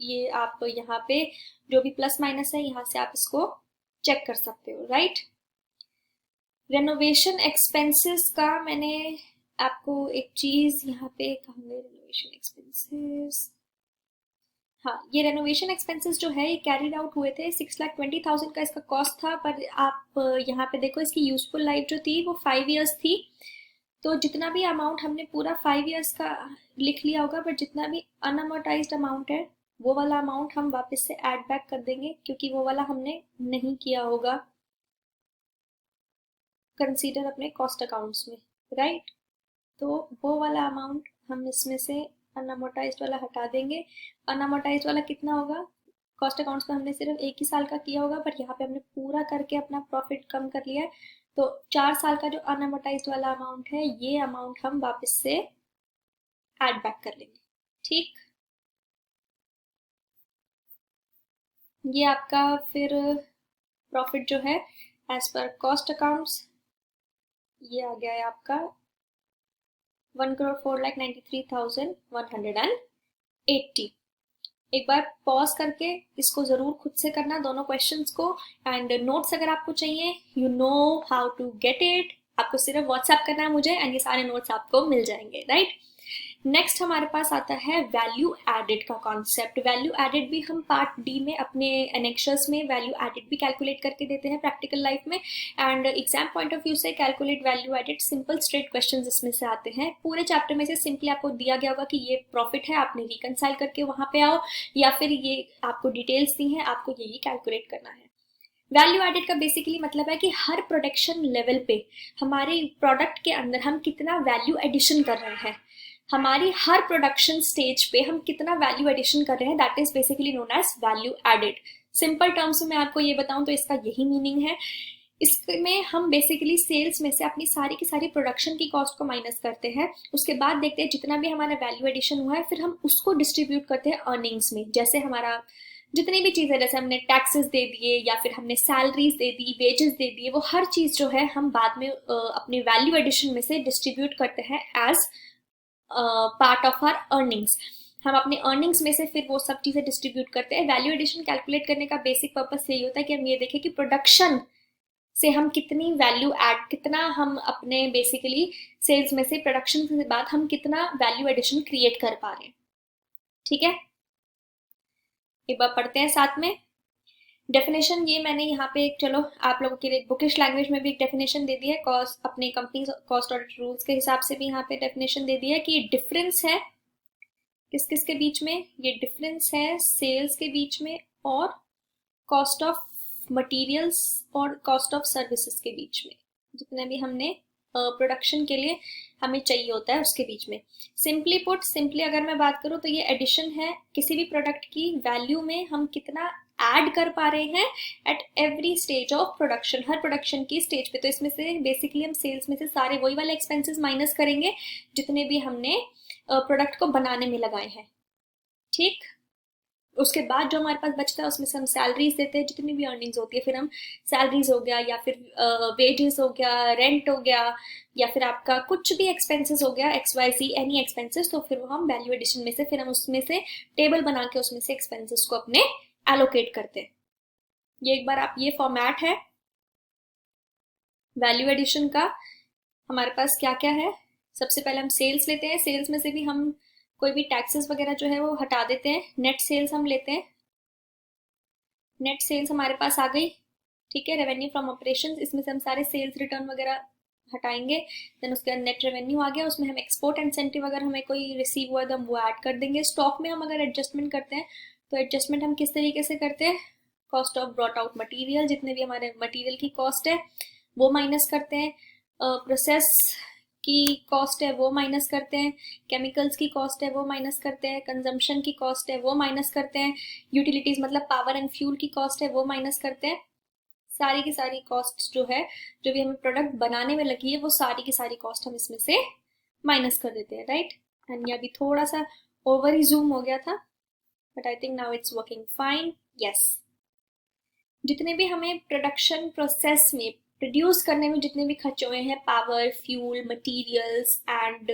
Speaker 1: ये आप यहाँ पे जो भी प्लस माइनस है यहाँ से आप इसको चेक कर सकते हो, राइट। रेनोवेशन एक्सपेंसेस का मैंने आपको एक चीज यहाँ पे कहा, रेनोवेशन एक्सपेंसेस, हाँ ये रेनोवेशन एक्सपेंसेस जो है ये कैरिड आउट हुए थे। 6,20,000 का इसका कॉस्ट था। पर आप यहाँ पे देखो इसकी यूजफुल लाइफ जो थी वो 5 years थी। तो जितना भी अमाउंट हमने पूरा 5 years का लिख लिया होगा, बट जितना भी अनअमोर्टाइज्ड अमाउंट है वो वाला अमाउंट हम वापस से ऐड बैक कर देंगे, क्योंकि वो वाला हमने नहीं किया होगा कंसीडर अपने कॉस्ट अकाउंट्स में, राइट। तो वो वाला अमाउंट हम इसमें से अनअमोर्टाइज्ड वाला हटा देंगे। अनअमोर्टाइज्ड वाला कितना होगा? कॉस्ट अकाउंट्स में हमने सिर्फ 1 ही साल का किया होगा, पर यहाँ पे हमने पूरा करके अपना प्रॉफिट कम कर लिया है। तो 4 साल का जो अनअमोर्टाइज्ड वाला अमाउंट है, ये अमाउंट हम वापस से ऐड बैक कर लेंगे। ठीक, ये आपका फिर प्रॉफिट जो है एज पर कॉस्ट अकाउंट्स ये आ गया है आपका 1,04,93,180। एक बार पॉज करके इसको जरूर खुद से करना दोनों क्वेश्चंस को। एंड नोट्स अगर आपको चाहिए, you know how to get it, आपको सिर्फ व्हाट्सएप करना है मुझे एंड ये सारे नोट्स आपको मिल जाएंगे, राइट। नेक्स्ट हमारे पास आता है वैल्यू एडेड का कॉन्सेप्ट। वैल्यू एडेड भी हम पार्ट डी में अपने एनेक्शर्स में वैल्यू एडेड भी कैलकुलेट करके देते हैं प्रैक्टिकल लाइफ में। And exam point of view से calculate value added simple straight questions इसमें से आते हैं। पूरे चैप्टर में से सिंपली आपको दिया गया होगा कि ये प्रॉफिट है, आपने रिकनसाइल करके वहां पे आओ, या फिर ये आपको डिटेल्स दी हैं, आपको यही कैलकुलेट करना है। वैल्यू एडेड का बेसिकली मतलब है कि हर प्रोडक्शन लेवल पे हमारे प्रोडक्ट के अंदर हम कितना वैल्यू एडिशन कर रहे हैं, हमारी हर प्रोडक्शन स्टेज पे हम कितना वैल्यू एडिशन कर रहे हैं, that is basically known as value added. Simple terms में मैं आपको ये बताऊं तो इसका यही मीनिंग है। इसमें हम बेसिकली सेल्स में से अपनी सारी की सारी प्रोडक्शन की कॉस्ट को माइनस करते हैं, उसके बाद देखते हैं जितना भी हमारा वैल्यू एडिशन हुआ है, फिर हम उसको डिस्ट्रीब्यूट करते हैं अर्निंग्स में। जैसे हमारा जितनी भी चीज़ें, जैसे हमने टैक्सेस दे दिए या फिर हमने सैलरीज दे दी, वेजेस दे दिए, वो हर चीज़ जो है हम बाद में अपने वैल्यू एडिशन में से डिस्ट्रीब्यूट करते हैं as part of our earnings. हम अपने अर्निंग्स में से फिर वो सब चीज़ें डिस्ट्रीब्यूट करते हैं। वैल्यू एडिशन कैलकुलेट करने का बेसिक पर्पस यही होता है कि हम ये देखें कि प्रोडक्शन से हम कितनी वैल्यू ऐड, कितना हम अपने बेसिकली सेल्स में से प्रोडक्शन के बाद हम कितना वैल्यू एडिशन क्रिएट कर पा रहे हैं। ठीक है, एक बार पढ़ते हैं साथ में डेफिनेशन। ये मैंने यहाँ पे चलो आप लोगों के लिए बुकिश लैंग्वेज में भी एक डेफिनेशन दे दी है, कॉस्ट अपने कंपनी कॉस्ट ऑडिट रूल्स के हिसाब से भी यहाँ पे डेफिनेशन दे दी है कि डिफरेंस है किस किस के बीच में? ये डिफरेंस है सेल्स के बीच में और कॉस्ट ऑफ मटेरियल्स और कॉस्ट ऑफ सर्विसेज के बीच में, जितने भी हमने प्रोडक्शन के लिए हमें चाहिए होता है उसके बीच में। सिंपली पुट, सिंपली अगर मैं बात करूं तो ये एडिशन है किसी भी प्रोडक्ट की वैल्यू में हम कितना ऐड कर पा रहे हैं at every stage of production, her production की स्टेज पे। तो इसमें से बेसिकली हम सेल्स में से सारे वही वाले एक्सपेंसेस माइनस करेंगे जितने भी हमने प्रोडक्ट को बनाने में लगाए हैं। ठीक, उसके बाद जो हमारे पास बचता है उसमें से हम सैलरीज देते हैं, जितनी भी अर्निंग्स होती है, फिर हम सैलरीज हो गया या फिर वेजेस हो गया, रेंट हो गया, या फिर आपका कुछ भी एक्सपेंसेस हो गया, XYZ एनी एक्सपेंसेस, तो फिर वो हम वैल्यू एडिशन में से फिर हम उसमें से टेबल बना के उसमें से एक्सपेंसेस को अपने एलोकेट करते हैं। ये एक बार आप, ये फॉर्मेट है वैल्यू एडिशन का। हमारे पास क्या क्या है, सबसे पहले हम सेल्स लेते हैं, सेल्स में से भी हम कोई भी टैक्सेस वगैरह जो है वो हटा देते हैं, नेट सेल्स हम लेते हैं, नेट सेल्स हमारे पास आ गई, ठीक है। रेवेन्यू फ्रॉम ऑपरेशंस, इसमें से हम सारे सेल्स रिटर्न वगैरह हटाएंगे, देन उसके बाद नेट रेवेन्यू आ गया, उसमें हम एक्सपोर्ट इंसेंटिव अगर हमें कोई रिसीव हुआ तो हम वो ऐड कर देंगे। स्टॉक में हम अगर एडजस्टमेंट करते हैं तो एडजस्टमेंट हम किस तरीके से करते हैं, cost of brought out material, जितने भी हमारे मटीरियल की कॉस्ट है वो माइनस करते हैं, प्रोसेस की कॉस्ट है वो माइनस करते हैं, केमिकल्स की कॉस्ट है वो माइनस करते हैं, कंजम्पशन की कॉस्ट है वो माइनस करते हैं, यूटिलिटीज मतलब पावर एंड फ्यूल की कॉस्ट है वो माइनस करते हैं। सारी की सारी कॉस्ट जो है, जो भी हमें प्रोडक्ट बनाने में लगी है, वो सारी की सारी कॉस्ट हम इसमें से माइनस कर देते हैं, राइट। एंड ये अभी थोड़ा सा ओवर ही जूम हो गया था, but I think now it's working fine, yes. जितने भी हमें प्रोडक्शन प्रोसेस में प्रोड्यूस करने में जितने भी खर्चे हुए हैं, पावर, फ्यूल, मटेरियल्स एंड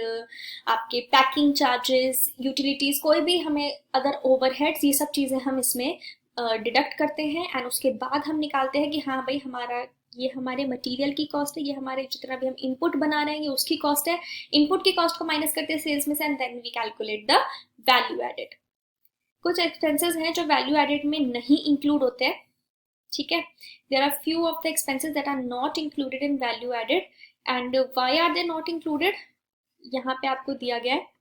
Speaker 1: आपके पैकिंग चार्जेस, यूटिलिटीज, कोई भी हमें अदर ओवरहेड्स, ये सब चीजें हम इसमें डिडक्ट करते हैं एंड उसके बाद हम निकालते हैं कि हाँ भाई हमारा ये हमारे मटेरियल की कॉस्ट है, ये हमारे जितना भी हम इनपुट बना रहे हैं ये उसकी कॉस्ट है। इनपुट की कॉस्ट को माइनस करते हैं सेल्स में से and then we calculate the value added. कुछ एक्सपेंसेस हैं जो वैल्यू एडेड में नहीं इंक्लूड होते हैं, ठीक है। There are few of the expenses that are not included in value added, and why are they not included, यहाँ पे आपको दिया गया है।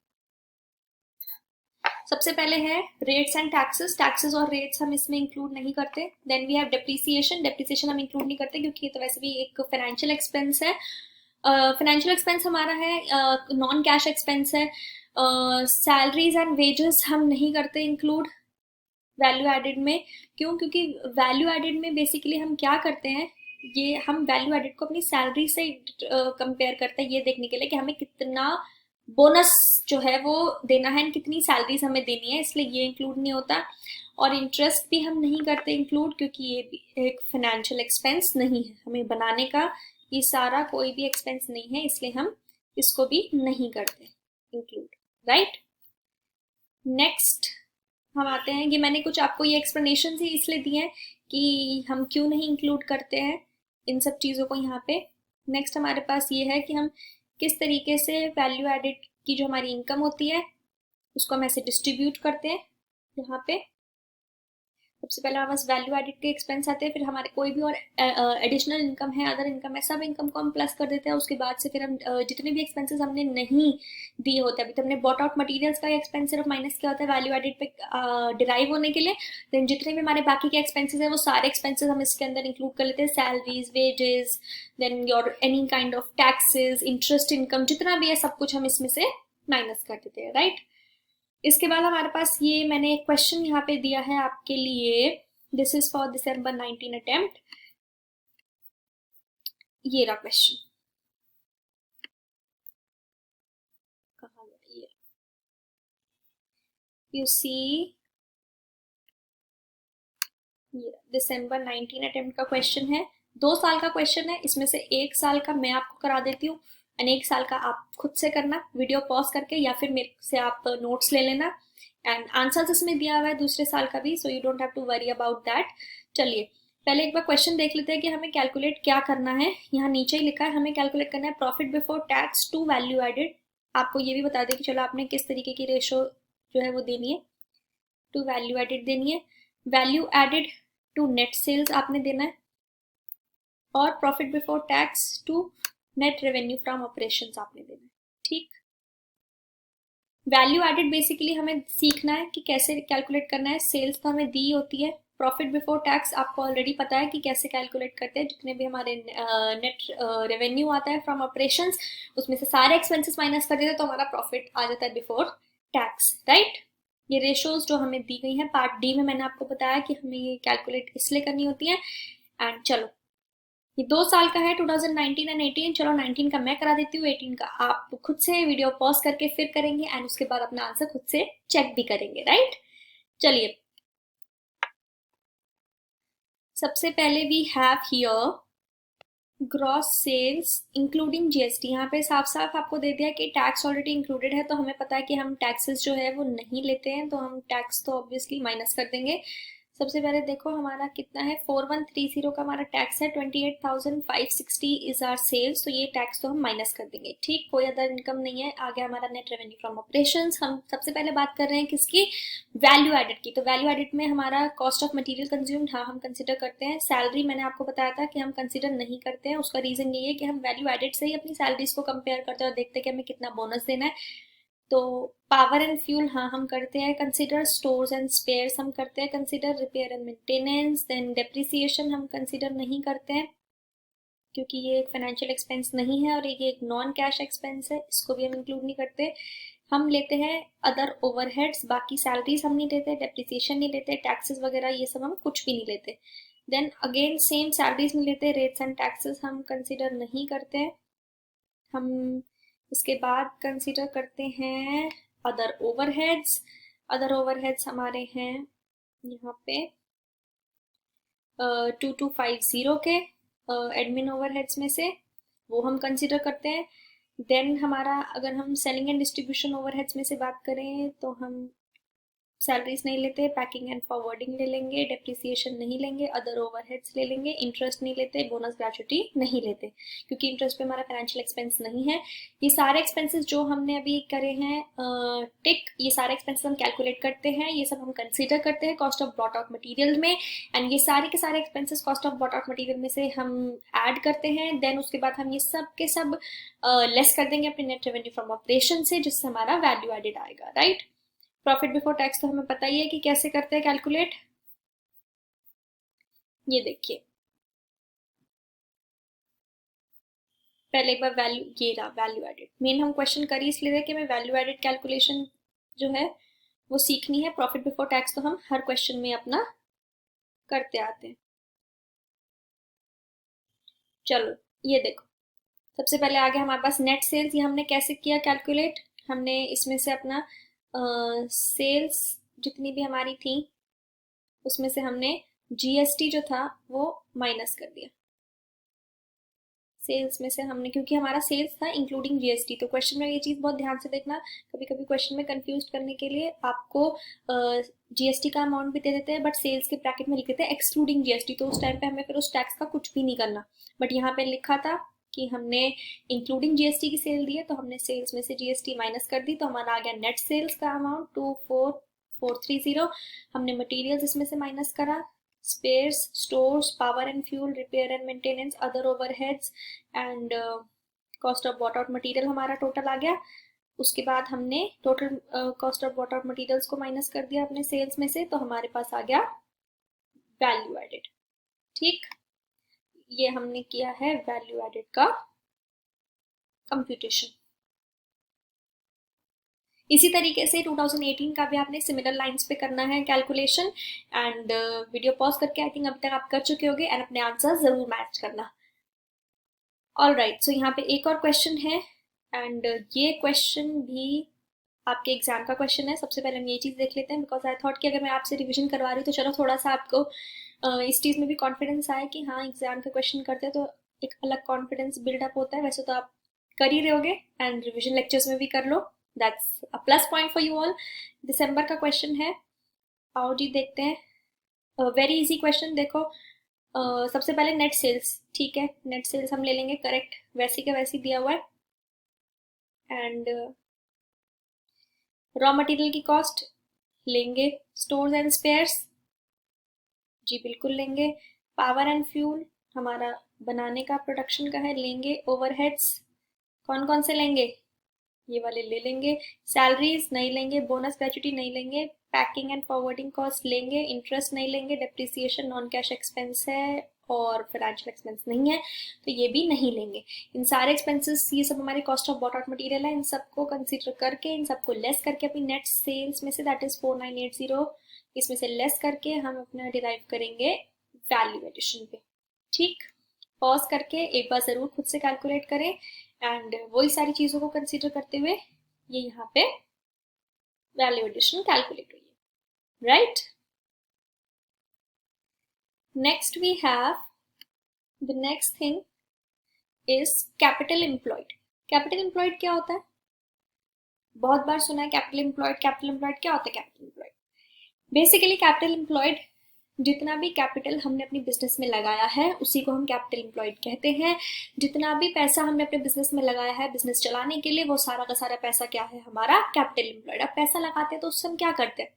Speaker 1: सबसे पहले है रेट्स एंड टैक्सेस, टैक्सेस और रेट्स हम इसमें इंक्लूड नहीं करते। Then we have depreciation, depreciation हम इंक्लूड नहीं करते क्योंकि ये तो वैसे भी एक फाइनेंशियल एक्सपेंस है। फाइनेंशियल एक्सपेंस हमारा है, नॉन कैश एक्सपेंस है। सैलरीज एंड वेजेस हम नहीं करते इंक्लूड वैल्यू एडेड में। क्यों? क्योंकि वैल्यू एडेड में बेसिकली हम क्या करते हैं, ये हम वैल्यू एडेड को अपनी सैलरी से कंपेयर करते हैं, ये देखने के लिए कि हमें कितना बोनस जो है वो देना है, कितनी सैलरीज हमें देनी है, इसलिए ये इंक्लूड नहीं होता। और इंटरेस्ट भी हम नहीं करते इंक्लूड क्योंकि ये भी एक फाइनेंशियल एक्सपेंस नहीं है, हमें बनाने का ये सारा कोई भी एक्सपेंस नहीं है, इसलिए हम इसको भी नहीं करते इंक्लूड, राइट। नेक्स्ट हम आते हैं, ये मैंने कुछ आपको ये एक्सप्लेनेशन ही इसलिए दिए हैं कि हम क्यों नहीं इंक्लूड करते हैं इन सब चीज़ों को यहाँ पे। नेक्स्ट हमारे पास ये है कि हम किस तरीके से वैल्यू एडेड की जो हमारी इनकम होती है उसको हम ऐसे डिस्ट्रीब्यूट करते हैं। यहाँ पे सबसे पहले हमारे पास वैल्यू एडेड के एक्सपेंस आते हैं, फिर हमारे कोई भी और एडिशनल इनकम है, अदर इनकम है, सब इनकम को हम प्लस कर देते हैं। उसके बाद से फिर हम जितने भी एक्सपेंसेस हमने नहीं दिए होते, अभी तो हमने बॉट आउट मटेरियल्स का एक्सपेंस सिर्फ माइनस किया होता है वैल्यू एडेड पे डिराइव होने के लिए, देन जितने भी हमारे बाकी के एक्सपेंसेस है वो सारे एक्सपेंसेस हम इसके अंदर इंक्लूड कर लेते हैं, salaries, wages, then your any kind of taxes, interest income, जितना भी है सब कुछ हम इसमें से माइनस कर देते हैं, राइट। इसके बाद हमारे पास ये मैंने एक क्वेश्चन यहाँ पे दिया है आपके लिए, this is for December 19 attempt. ये रहा क्वेश्चन, कहाँ गया ये, यू सी, ये दिसंबर 19 अटेम्प्ट का क्वेश्चन है। 2 साल का क्वेश्चन है, इसमें से 1 साल का मैं आपको करा देती हूँ एंड 1 साल का आप खुद से करना वीडियो पॉज करके, या फिर मेरे से आप नोट्स ले लेना। एंड आंसर्स इसमें दिया हुआ है दूसरे साल का भी, so you don't have to worry about that. चलिए पहले एक बार क्वेश्चन देख लेते हैं कि हमें कैलकुलेट क्या करना है। यहाँ नीचे ही लिखा है हमें कैलकुलेट करना है profit before tax to value added. आपको ये भी बता दें कि चलो आपने किस तरीके की रेशो जो है वो देनी है, टू वैल्यू एडेड देनी है, value added to net sales आपने देना है, और profit before tax to net revenue from operations आपने देना है, ठीक। वैल्यू एडेड बेसिकली हमें सीखना है कि कैसे कैलकुलेट करना है। सेल्स तो हमें दी होती है, प्रॉफिट बिफोर टैक्स आपको ऑलरेडी पता है कि कैसे कैलकुलेट करते हैं, जितने भी हमारे नेट रेवेन्यू आता है फ्रॉम ऑपरेशंस उसमें से सारे एक्सपेंसेस माइनस कर देते हैं तो हमारा प्रॉफिट आ जाता है बिफोर टैक्स, राइट। ये रेशोज जो हमें दी गई हैं पार्ट डी में मैंने आपको बताया कि हमें ये कैलकुलेट इसलिए करनी होती है। एंड चलो ये 2 साल का है 2019 एंड 18, चलो 19 का मैं करा देती हूँ, 18 का आप खुद से वीडियो पॉज करके फिर करेंगे एंड उसके बाद अपना आंसर खुद से चेक भी करेंगे, राइट। चलिए सबसे पहले we have here gross sales including GST. यहाँ पे साफ साफ आपको दे दिया कि टैक्स ऑलरेडी इंक्लूडेड है, तो हमें पता है कि हम टैक्सेस जो है वो नहीं लेते हैं, तो हम टैक्स तो ऑब्वियसली माइनस कर देंगे। सबसे पहले देखो हमारा कितना है, 4130 का हमारा टैक्स है, 28,560 इज आर सेल्स, तो ये टैक्स तो हम माइनस कर देंगे। ठीक, कोई अदर इनकम नहीं है। आगे हमारा नेट रेवेन्यू फ्रॉम ऑपरेशंस। हम सबसे पहले बात कर रहे हैं किसकी, वैल्यू एडेड की। तो वैल्यू एडेड में हमारा कॉस्ट ऑफ मटेरियल कंज्यूम्ड, हाँ हम कंसिडर करते हैं। सैलरी मैंने आपको बताया था कि हम कंसिडर नहीं करते हैं, उसका रीजन ये है कि हम वैल्यू एडेड से ही अपनी सैलरीज को कंपेयर करते हैं और देखते हैं कि हमें कितना बोनस देना है। तो पावर एंड फ्यूल हाँ हम करते हैं कंसिडर, स्टोर्स एंड स्पेयर्स हम करते हैं consider, repair and maintenance, then depreciation हम कंसिडर नहीं करते हैं क्योंकि ये एक फाइनेंशियल एक्सपेंस नहीं है और ये एक नॉन कैश एक्सपेंस है, इसको भी हम इंक्लूड नहीं करते। हम लेते हैं अदर ओवरहेड्स, बाकी सैलरीज हम नहीं लेते, डेप्रिसिएशन नहीं लेते, टैक्सेस वगैरह ये सब हम कुछ भी नहीं लेते। देन अगेन सेम, सैलरीज नहीं लेते, रेट्स एंड टैक्सेस हम कंसिडर नहीं करते हैं। हम इसके बाद कंसिडर करते हैं अदर ओवरहेड्स। अदर ओवरहेड्स हमारे हैं यहाँ पे 2250 के एडमिन ओवरहेड्स में से, वो हम कंसिडर करते हैं। देन हमारा अगर हम सेलिंग एंड डिस्ट्रीब्यूशन ओवरहेड्स में से बात करें तो हम सैलरीज नहीं लेते, पैकिंग एंड फॉरवर्डिंग ले लेंगे, डेप्रिसिएशन नहीं लेंगे, अदर ओवरहेड्स ले लेंगे, इंटरेस्ट नहीं लेते, बोनस ग्रेचुटी नहीं लेते क्योंकि इंटरेस्ट पे हमारा फाइनेंशियल एक्सपेंस नहीं है। ये सारे एक्सपेंसेस जो हमने अभी करे हैं टिक, ये सारे एक्सपेंसेस हम कैलकुलेट करते हैं, ये सब हम कंसिडर करते हैं cost of brought out material में, एंड ये सारे के सारे expenses cost of brought out material में से हम ऐड करते हैं। देन उसके बाद हम ये सब के सब लेस कर देंगे अपने नेट रेवेन्यू फ्रॉम ऑपरेशन से, जिससे हमारा वैल्यू एडेड आएगा, राइट। प्रॉफिट बिफोर टैक्स तो हमें पता ही है कि कैसे करते हैं कैलकुलेट। ये देखिए पहले एक बार वैल्यू, ये रहा वैल्यू एडेड। मेन हम क्वेश्चन कर ही इसलिए रहे कि हमें वैल्यू एडेड कैलकुलेशन जो है वो सीखनी है। प्रॉफिट बिफोर टैक्स तो हम हर क्वेश्चन में अपना करते आते हैं। चलो ये देखो, सबसे पहले आ गया हमारे पास नेट सेल्स। ये हमने कैसे किया कैलकुलेट, हमने इसमें से अपना सेल्स जितनी भी हमारी थी उसमें से हमने जीएसटी जो था वो माइनस कर दिया। सेल्स में से हमने, क्योंकि हमारा सेल्स था इंक्लूडिंग जीएसटी, तो क्वेश्चन में ये चीज बहुत ध्यान से देखना, कभी कभी क्वेश्चन में कंफ्यूज करने के लिए आपको जीएसटी का अमाउंट भी दे देते हैं बट सेल्स के ब्रैकेट में लिख देते हैं एक्सक्लूडिंग जीएसटी, तो उस टाइम पे हमें फिर उस टैक्स का कुछ भी नहीं करना। बट यहाँ पे लिखा था कि हमने इंक्लूडिंग जीएसटी की सेल दी है, तो हमने सेल्स में से जीएसटी माइनस कर दी, तो हमारा आ गया नेट सेल्स का अमाउंट 24430। हमने मटीरियल्स इसमें से माइनस करा, spares, stores, power and fuel, repair and maintenance, other overheads and cost of bought out material हमारा टोटल आ गया। उसके बाद हमने total cost of bought out materials को माइनस कर दिया अपने सेल्स में से, तो हमारे पास आ गया वैल्यू एडेड। ठीक, ये हमने किया है वैल्यू एडेड का कंप्यूटेशन। इसी तरीके से 2018 का भी आपने सिमिलर लाइंस पे करना है कैलकुलेशन, एंड वीडियो पॉज करके आई थिंक अभी तक आप कर चुके होंगे, एंड अपने आंसर जरूर मैच करना। ऑल राइट, सो यहाँ पे एक और क्वेश्चन है, एंड ये क्वेश्चन भी आपके एग्जाम का क्वेश्चन है। सबसे पहले हम ये चीज़ देख लेते हैं, बिकॉज आई थॉट कि अगर मैं आपसे रिविजन करवा रही हूँ तो चलो थोड़ा सा आपको इस चीज़ में भी कॉन्फिडेंस आए कि हाँ एग्जाम का क्वेश्चन करते हैं तो एक अलग कॉन्फिडेंस बिल्डअप होता है। वैसे तो आप कर ही रहे होगे एंड रिविजन लेक्चर्स में भी कर लो, that's a plus point for you all. दिसंबर का क्वेश्चन है, आओ जी देखते हैं। वेरी इजी क्वेश्चन, देखो सबसे पहले नेट सेल्स, ठीक है नेट सेल्स हम ले लेंगे करेक्ट, वैसी का वैसी दिया हुआ है। एंड रॉ मटेरियल की कॉस्ट लेंगे, स्टोर्स एंड स्पेयर्स जी बिल्कुल लेंगे, पावर एंड फ्यूल हमारा बनाने का प्रोडक्शन का है लेंगे, ओवरहेड्स कौन कौन से लेंगे, ये वाले ले लेंगे, सैलरीज नहीं लेंगे, बोनस ग्रेचुटी नहीं लेंगे, पैकिंग एंड फॉरवर्डिंग कॉस्ट लेंगे, इंटरेस्ट नहीं लेंगे, डेप्रिसिएशन नॉन कैश एक्सपेंस है और फाइनेंशियल एक्सपेंस नहीं है तो ये भी नहीं लेंगे। इन सारे एक्सपेंसेस ये सब हमारे cost of bought out material है, इन सबको कंसीडर करके इन सबको लेस करके अपनी नेट सेल्स में से दैट इज 4980 इसमें से लेस करके हम अपना डिराइव करेंगे वैल्यू एडिशन पे। ठीक, पॉज करके एक बार जरूर खुद से कैलकुलेट करें एंड वही सारी चीजों को कंसीडर करते हुए ये यहाँ पे वैल्यू एडिशन कैलकुलेट हुई है, right. Next we have the next thing is capital employed. Capital employed क्या होता है? बहुत बार सुना है कैपिटल एम्प्लॉयड। कैपिटल एम्प्लॉयड क्या होता है? Capital employed basically capital employed जितना भी कैपिटल हमने अपनी बिजनेस में लगाया है उसी को हम कैपिटल एम्प्लॉयड कहते हैं। जितना भी पैसा हमने अपने बिजनेस में लगाया है बिजनेस चलाने के लिए, वो सारा का सारा पैसा क्या है? हमारा कैपिटल एम्प्लॉयड। अब पैसा लगाते हैं तो उससे हम क्या करते हैं?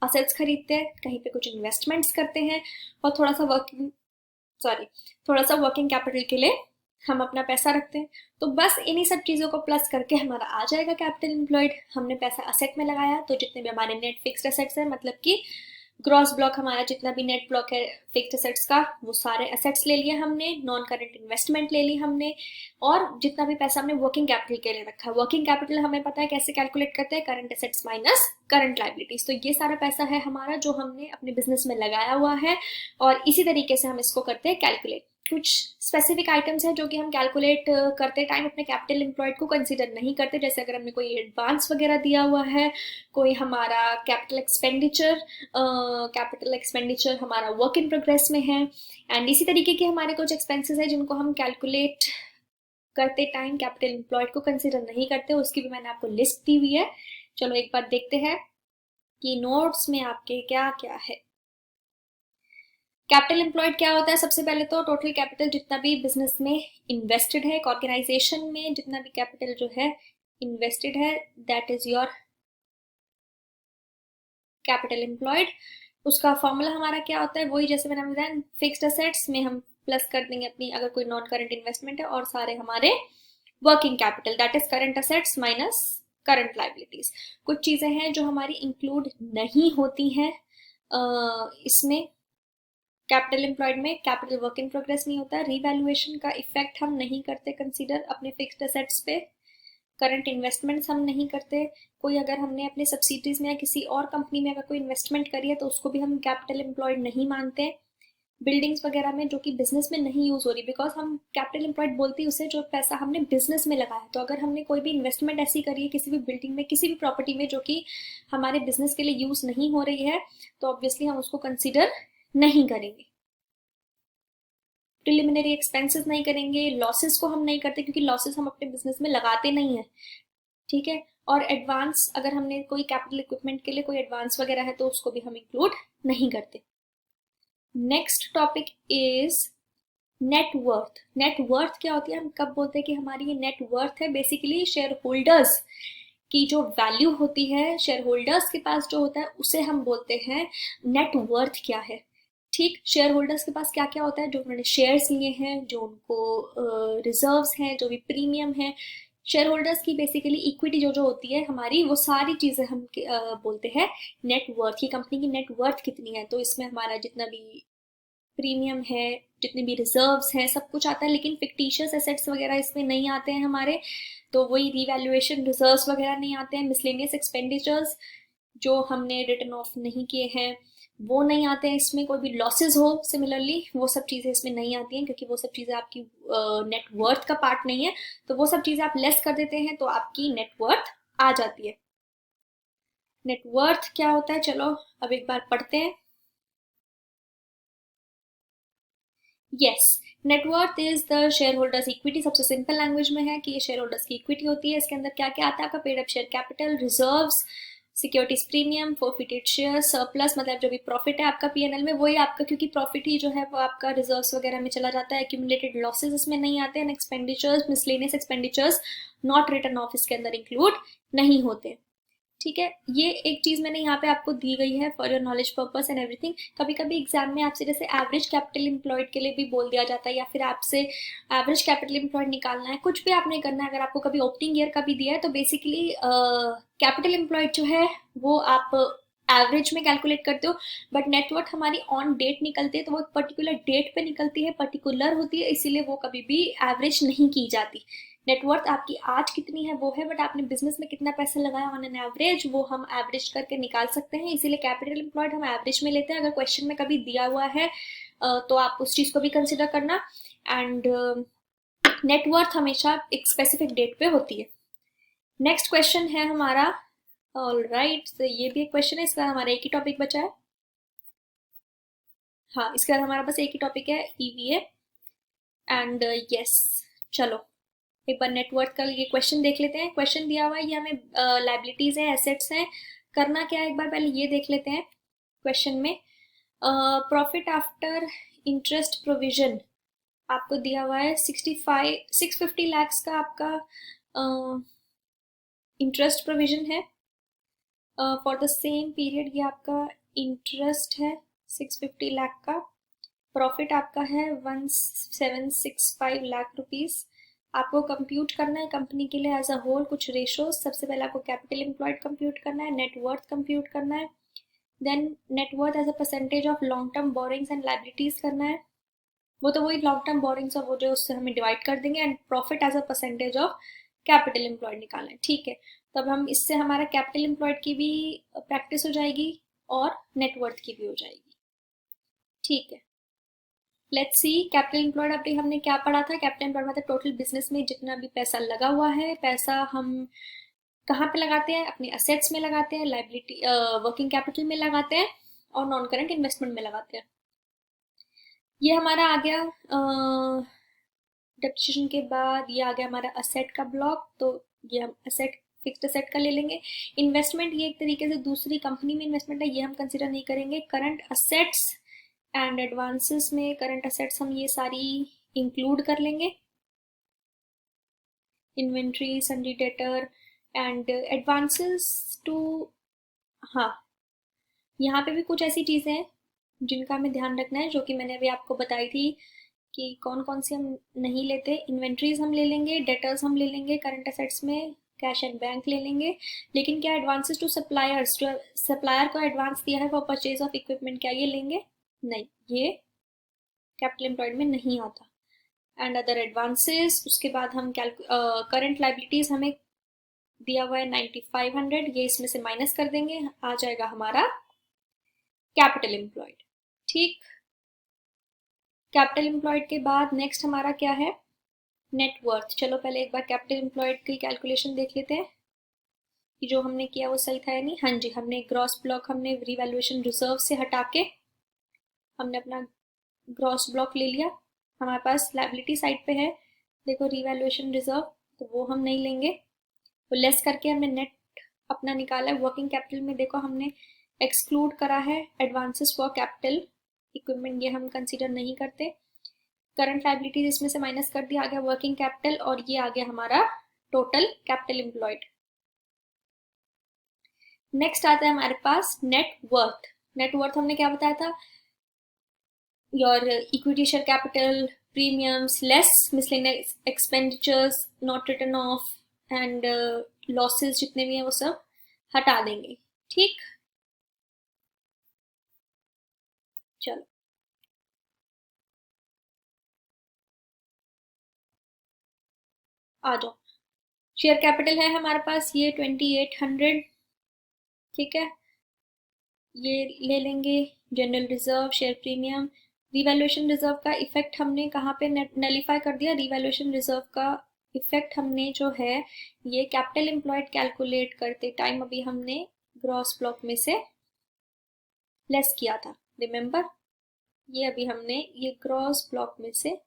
Speaker 1: असेट्स खरीदते हैं, कहीं पे कुछ इन्वेस्टमेंट्स करते हैं, और थोड़ा सा वर्किंग कैपिटल के लिए हम अपना पैसा रखते हैं। तो बस इन्हीं सब चीज़ों को प्लस करके हमारा आ जाएगा कैपिटल एम्प्लॉयड। हमने पैसा असेट में लगाया तो जितने भी हमारे नेट फिक्स्ड असेट्स है, मतलब कि ग्रॉस ब्लॉक हमारा जितना भी नेट ब्लॉक है फिक्स्ड असेट्स का, वो सारे असेट्स ले लिए हमने, नॉन करंट इन्वेस्टमेंट ले ली हमने, और जितना भी पैसा हमने वर्किंग कैपिटल के लिए रखा है। वर्किंग कैपिटल हमें पता है कैसे कैलकुलेट करते हैं? Current assets minus current liabilities. तो ये सारा पैसा है हमारा जो हमने अपने बिजनेस में लगाया हुआ है, और इसी तरीके से हम इसको करते हैं कैलकुलेट। कुछ स्पेसिफिक आइटम्स हैं जो कि हम कैलकुलेट करते टाइम अपने कैपिटल एम्प्लॉयड को कंसीडर नहीं करते, जैसे अगर हमने कोई एडवांस वगैरह दिया हुआ है, कोई हमारा कैपिटल एक्सपेंडिचर हमारा वर्क इन प्रोग्रेस में है, एंड इसी तरीके के हमारे कुछ एक्सपेंसेस है जिनको हम कैलकुलेट करते टाइम कैपिटल एम्प्लॉयड को कंसीडर नहीं करते। उसकी भी मैंने आपको लिस्ट दी हुई है। चलो एक बार देखते हैं कि नोट्स में आपके क्या क्या है। कैपिटल एम्प्लॉयड क्या होता है? सबसे पहले तो टोटल कैपिटल जितना भी बिजनेस में इन्वेस्टेड है, एक ऑर्गेनाइजेशन में जितना भी कैपिटल जो है इन्वेस्टेड है, that is your capital employed. उसका फॉर्मूला हमारा क्या होता है? वही जैसे मैंने बताया, फिक्स्ड असेट्स में हम प्लस कर देंगे अपनी अगर कोई नॉन करंट इन्वेस्टमेंट है, और सारे हमारे working capital, that is current assets minus current liabilities. कुछ चीजें हैं जो हमारी इंक्लूड नहीं होती हैं इसमें कैपिटल एम्प्लॉयड में। कैपिटल वर्क इन प्रोग्रेस नहीं होता, रीवैल्यूएशन का इफेक्ट हम नहीं करते कंसीडर अपने फिक्स्ड असेट्स पे, करंट इन्वेस्टमेंट्स हम नहीं करते। कोई अगर हमने अपने सब्सिडीज में या किसी और कंपनी में अगर कोई इन्वेस्टमेंट करी है तो उसको भी हम कैपिटल एम्प्लॉयड नहीं मानते। बिल्डिंग्स वगैरह में जो कि बिजनेस में नहीं यूज हो रही, बिकॉज हम कैपिटल एम्प्लॉयड बोलते हैं उसे जो पैसा हमने बिजनेस में लगाया। तो अगर हमने कोई भी इन्वेस्टमेंट ऐसी करी है किसी भी बिल्डिंग में, किसी भी प्रॉपर्टी में जो कि हमारे बिजनेस के लिए यूज नहीं हो रही है, तो ऑब्वियसली हम उसको कंसिडर नहीं करेंगे। प्रिलिमिनरी एक्सपेंसेस नहीं करेंगे, लॉसेस को हम नहीं करते क्योंकि लॉसेस हम अपने बिजनेस में लगाते नहीं है, ठीक है। और एडवांस अगर हमने कोई कैपिटल इक्विपमेंट के लिए कोई एडवांस वगैरह है तो उसको भी हम इंक्लूड नहीं करते। Next topic is net worth. Net worth क्या होती है? हम कब बोलते हैं कि हमारी ये नेटवर्थ है? बेसिकली शेयर होल्डर्स की जो वैल्यू होती है, शेयर होल्डर्स के पास जो होता है उसे हम बोलते हैं नेटवर्थ क्या है। ठीक, शेयर होल्डर्स के पास क्या क्या होता है? जो उन्होंने शेयर्स लिए हैं, जो उनको रिजर्व्स हैं, जो भी प्रीमियम है, शेयर होल्डर्स की बेसिकली इक्विटी जो जो होती है हमारी, वो सारी चीजें हम बोलते हैं नेटवर्थ। की कंपनी की नेटवर्थ कितनी है, तो इसमें हमारा जितना भी प्रीमियम है, जितने भी रिजर्व्स हैं, सब कुछ आता है। लेकिन फिक्टिशियस एसेट्स वगैरह इसमें नहीं आते हैं हमारे, तो वही रिवैल्यूएशन रिजर्व्स वगैरह नहीं आते हैं। मिसलेनियस एक्सपेंडिचर्स जो हमने रिटर्न ऑफ नहीं किए हैं वो नहीं आते हैं इसमें। कोई भी लॉसेज हो सिमिलरली वो सब चीजें इसमें नहीं आती हैं, क्योंकि वो सब चीजें आपकी नेटवर्थ का पार्ट नहीं है। तो वो सब चीजें आप लेस कर देते हैं तो आपकी नेटवर्थ आ जाती है। नेटवर्थ क्या होता है? चलो अब एक बार पढ़ते हैं। Yes, net worth is the share holders equity. सबसे सिंपल लैंग्वेज में है कि ये शेयर होल्डर्स की इक्विटी होती है। इसके अंदर क्या क्या आता है? आपका paid up share capital, reserves, securities premium, forfeited share, surplus मतलब जो भी प्रॉफिट है आपका पीएनएल में वही आपका, क्योंकि प्रॉफिट ही जो है वो आपका रिजर्व्स वगैरह में चला जाता है। एक्यूमुलेटेड लॉसेस इसमें नहीं आते हैं। Expenditures, miscellaneous expenditures not return of इसके अंदर इंक्लूड नहीं होते, ठीक है। ये एक चीज मैंने यहाँ पे आपको दी गई है for your knowledge purpose and everything. कभी कभी एग्जाम में आपसे जैसे एवरेज कैपिटल एम्प्लॉयड के लिए भी बोल दिया जाता है, या फिर आपसे एवरेज कैपिटल एम्प्लॉयड निकालना है, कुछ भी आपने करना है। अगर आपको कभी ओपनिंग ईयर का भी दिया है तो बेसिकली कैपिटल एम्प्लॉयड जो है वो आप एवरेज में कैलकुलेट करते हो, बट नेटवर्थ हमारी ऑन डेट निकलती है, तो वो एक पर्टिकुलर डेट पे निकलती है, पर्टिकुलर होती है, इसीलिए वो कभी भी एवरेज नहीं की जाती। नेटवर्थ आपकी आज कितनी है वो है, बट आपने बिजनेस में कितना पैसा लगाया ऑन एन एवरेज वो हम एवरेज करके निकाल सकते हैं, इसीलिए कैपिटल एम्प्लॉयड हम एवरेज में लेते हैं। अगर क्वेश्चन में कभी दिया हुआ है तो आप उस चीज को भी कंसिडर करना। एंड नेटवर्थ हमेशा एक स्पेसिफिक डेट पे होती है। नेक्स्ट क्वेश्चन है हमारा, ऑल राइट, तो ये भी एक क्वेश्चन है, इसका हमारा एक ही टॉपिक बचा है। हाँ, इसके बाद हमारा बस एक ही टॉपिक है, ईवीए एंड यस। चलो एक बार नेटवर्थ का ये क्वेश्चन देख लेते हैं। क्वेश्चन दिया हुआ है, ये हमें लाइबिलिटीज है, एसेट्स हैं, करना क्या है एक बार पहले ये देख लेते हैं। क्वेश्चन में प्रॉफिट आफ्टर इंटरेस्ट प्रोविजन आपको दिया हुआ है 650 लैक्स का आपका इंटरेस्ट प्रोविजन है फॉर द सेम पीरियड। ये आपका इंटरेस्ट है 650 लाख का। प्रॉफिट आपका है 1765 लाख रुपीज। आपको कंप्यूट करना है कंपनी के लिए एज अ होल कुछ रेशोज। सबसे पहले आपको कैपिटल एम्प्लॉयड कंप्यूट करना है, नेटवर्थ कंप्यूट करना है, then net worth as a percentage of long term borrowings and liabilities करना है। वो तो वही लॉन्ग टर्म बोरिंग्स और वो जो उससे हमें डिवाइड कर देंगे, and profit as a percentage of capital employed निकालना है। ठीक है, तब हम इससे हमारा कैपिटल एम्प्लॉयड की भी प्रैक्टिस हो जाएगी और नेटवर्थ की भी हो जाएगी। ठीक है, लेट्स सी कैपिटल एम्प्लॉयड अभी हमने क्या पढ़ा था। कैपिटल एम्प्लॉयड मतलब टोटल बिजनेस में जितना भी पैसा लगा हुआ है, पैसा हम कहाँ पे लगाते हैं, अपने असेट्स में लगाते हैं, लाइबिलिटी वर्किंग कैपिटल में लगाते हैं और नॉन करंट इन्वेस्टमेंट में लगाते हैं। ये हमारा आ गया डेप्रिसिएशन के बाद, ये आ गया हमारा असेट का ब्लॉक। तो ये हम असेट फिक्स्ड असेट का ले लेंगे। इन्वेस्टमेंट ये एक तरीके से दूसरी कंपनी में इन्वेस्टमेंट है, ये हम कंसिडर नहीं करेंगे। करंट असेट्स एंड एडवांसेस में करंट असेट्स हम ये सारी इंक्लूड कर लेंगे। Inventory, sundry debtor and advances to, हाँ यहाँ पे भी कुछ ऐसी चीज़ें हैं जिनका हमें ध्यान रखना है, जो कि मैंने अभी आपको बताई थी कि कौन कौन सी हम नहीं लेते। इन्वेंट्रीज हम ले लेंगे, डेटर्स हम ले लेंगे, करंट असेट्स में कैश एंड बैंक ले लेंगे। लेकिन क्या एडवांसेस टू सप्लायर्स, जो सप्लायर को एडवांस दिया है फॉर परचेज ऑफ इक्विपमेंट, क्या ये लेंगे? नहीं, ये कैपिटल एम्प्लॉयड में नहीं आता। एंड अदर एडवांसेस, उसके बाद हम करंट लाइबिलिटीज हमें दिया हुआ है 9500, ये इसमें से माइनस कर देंगे, आ जाएगा हमारा कैपिटल एम्प्लॉयड। ठीक, कैपिटल एम्प्लॉयड के बाद नेक्स्ट हमारा क्या है, नेटवर्थ। चलो पहले एक बार कैपिटल एम्प्लॉयड की कैलकुलेशन देख लेते हैं कि जो हमने किया वो सही था या नहीं। हाँ जी, हमने ग्रॉस ब्लॉक हमने रिवैल्यूएशन रिजर्व से हटा के हमने अपना ग्रॉस ब्लॉक ले लिया। हमारे पास लाइबिलिटी साइड पे है, देखो रिवैल्यूएशन रिजर्व, तो वो हम नहीं लेंगे। तो लेस करके हमने नेट अपना निकाला है। वर्किंग कैपिटल में देखो हमने एक्सक्लूड करा है एडवांसेस फॉर कैपिटल इक्विपमेंट, ये हम कंसीडर नहीं करते। करंट लाइबिलिटीज इसमें से माइनस कर दिया, आ गया वर्किंग कैपिटल, और ये आ गया हमारा टोटल कैपिटल एम्प्लॉयड। नेक्स्ट आता है हमारे पास नेटवर्थ। नेटवर्थ हमने क्या बताया था, your equity share capital, premiums less miscellaneous expenditures not return of and losses जितने भी हैं वो सब हटा देंगे। ठीक, चलो आ जाओ। शेयर कैपिटल है हमारे पास ये 2800। ठीक है, ये ले लेंगे। General reserve, share premium, revaluation reserve का इफेक्ट हमने कहाँ पे नलीफाई कर दिया। रिवैल्यूएशन रिजर्व का इफेक्ट हमने जो है ये कैपिटल एम्प्लॉयड कैलकुलेट करते टाइम अभी हमने ग्रॉस ब्लॉक में से लेस किया था, रिमेम्बर। ये अभी हमने ये ग्रॉस ब्लॉक में से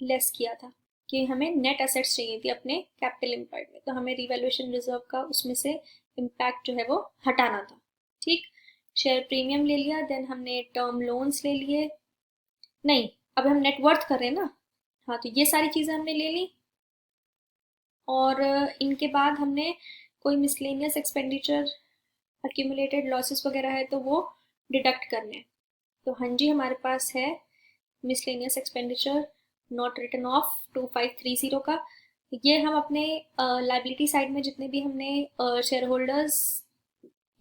Speaker 1: लेस किया था कि हमें नेट असेट्स चाहिए थी अपने कैपिटल एम्प्लॉयड में, तो हमें रिवैल्यूएशन रिजर्व का उसमें से इम्पैक्ट जो है वो हटाना था। ठीक, शेयर प्रीमियम ले लिया, देन हमने टर्म लोन्स ले लिए। नहीं, अब हम नेटवर्थ कर रहे हैं ना। हाँ, तो ये सारी चीज़ें हमने ले ली, और इनके बाद हमने कोई मिसलेनियस एक्सपेंडिचर, अक्यूमुलेटेड लॉसेस वगैरह है तो वो डिडक्ट करने हैं। तो हाँ जी, हमारे पास है miscellaneous expenditure not return of 2530 का। ये हम अपने लाइबिलिटी साइड में जितने भी हमने शेयर होल्डर्स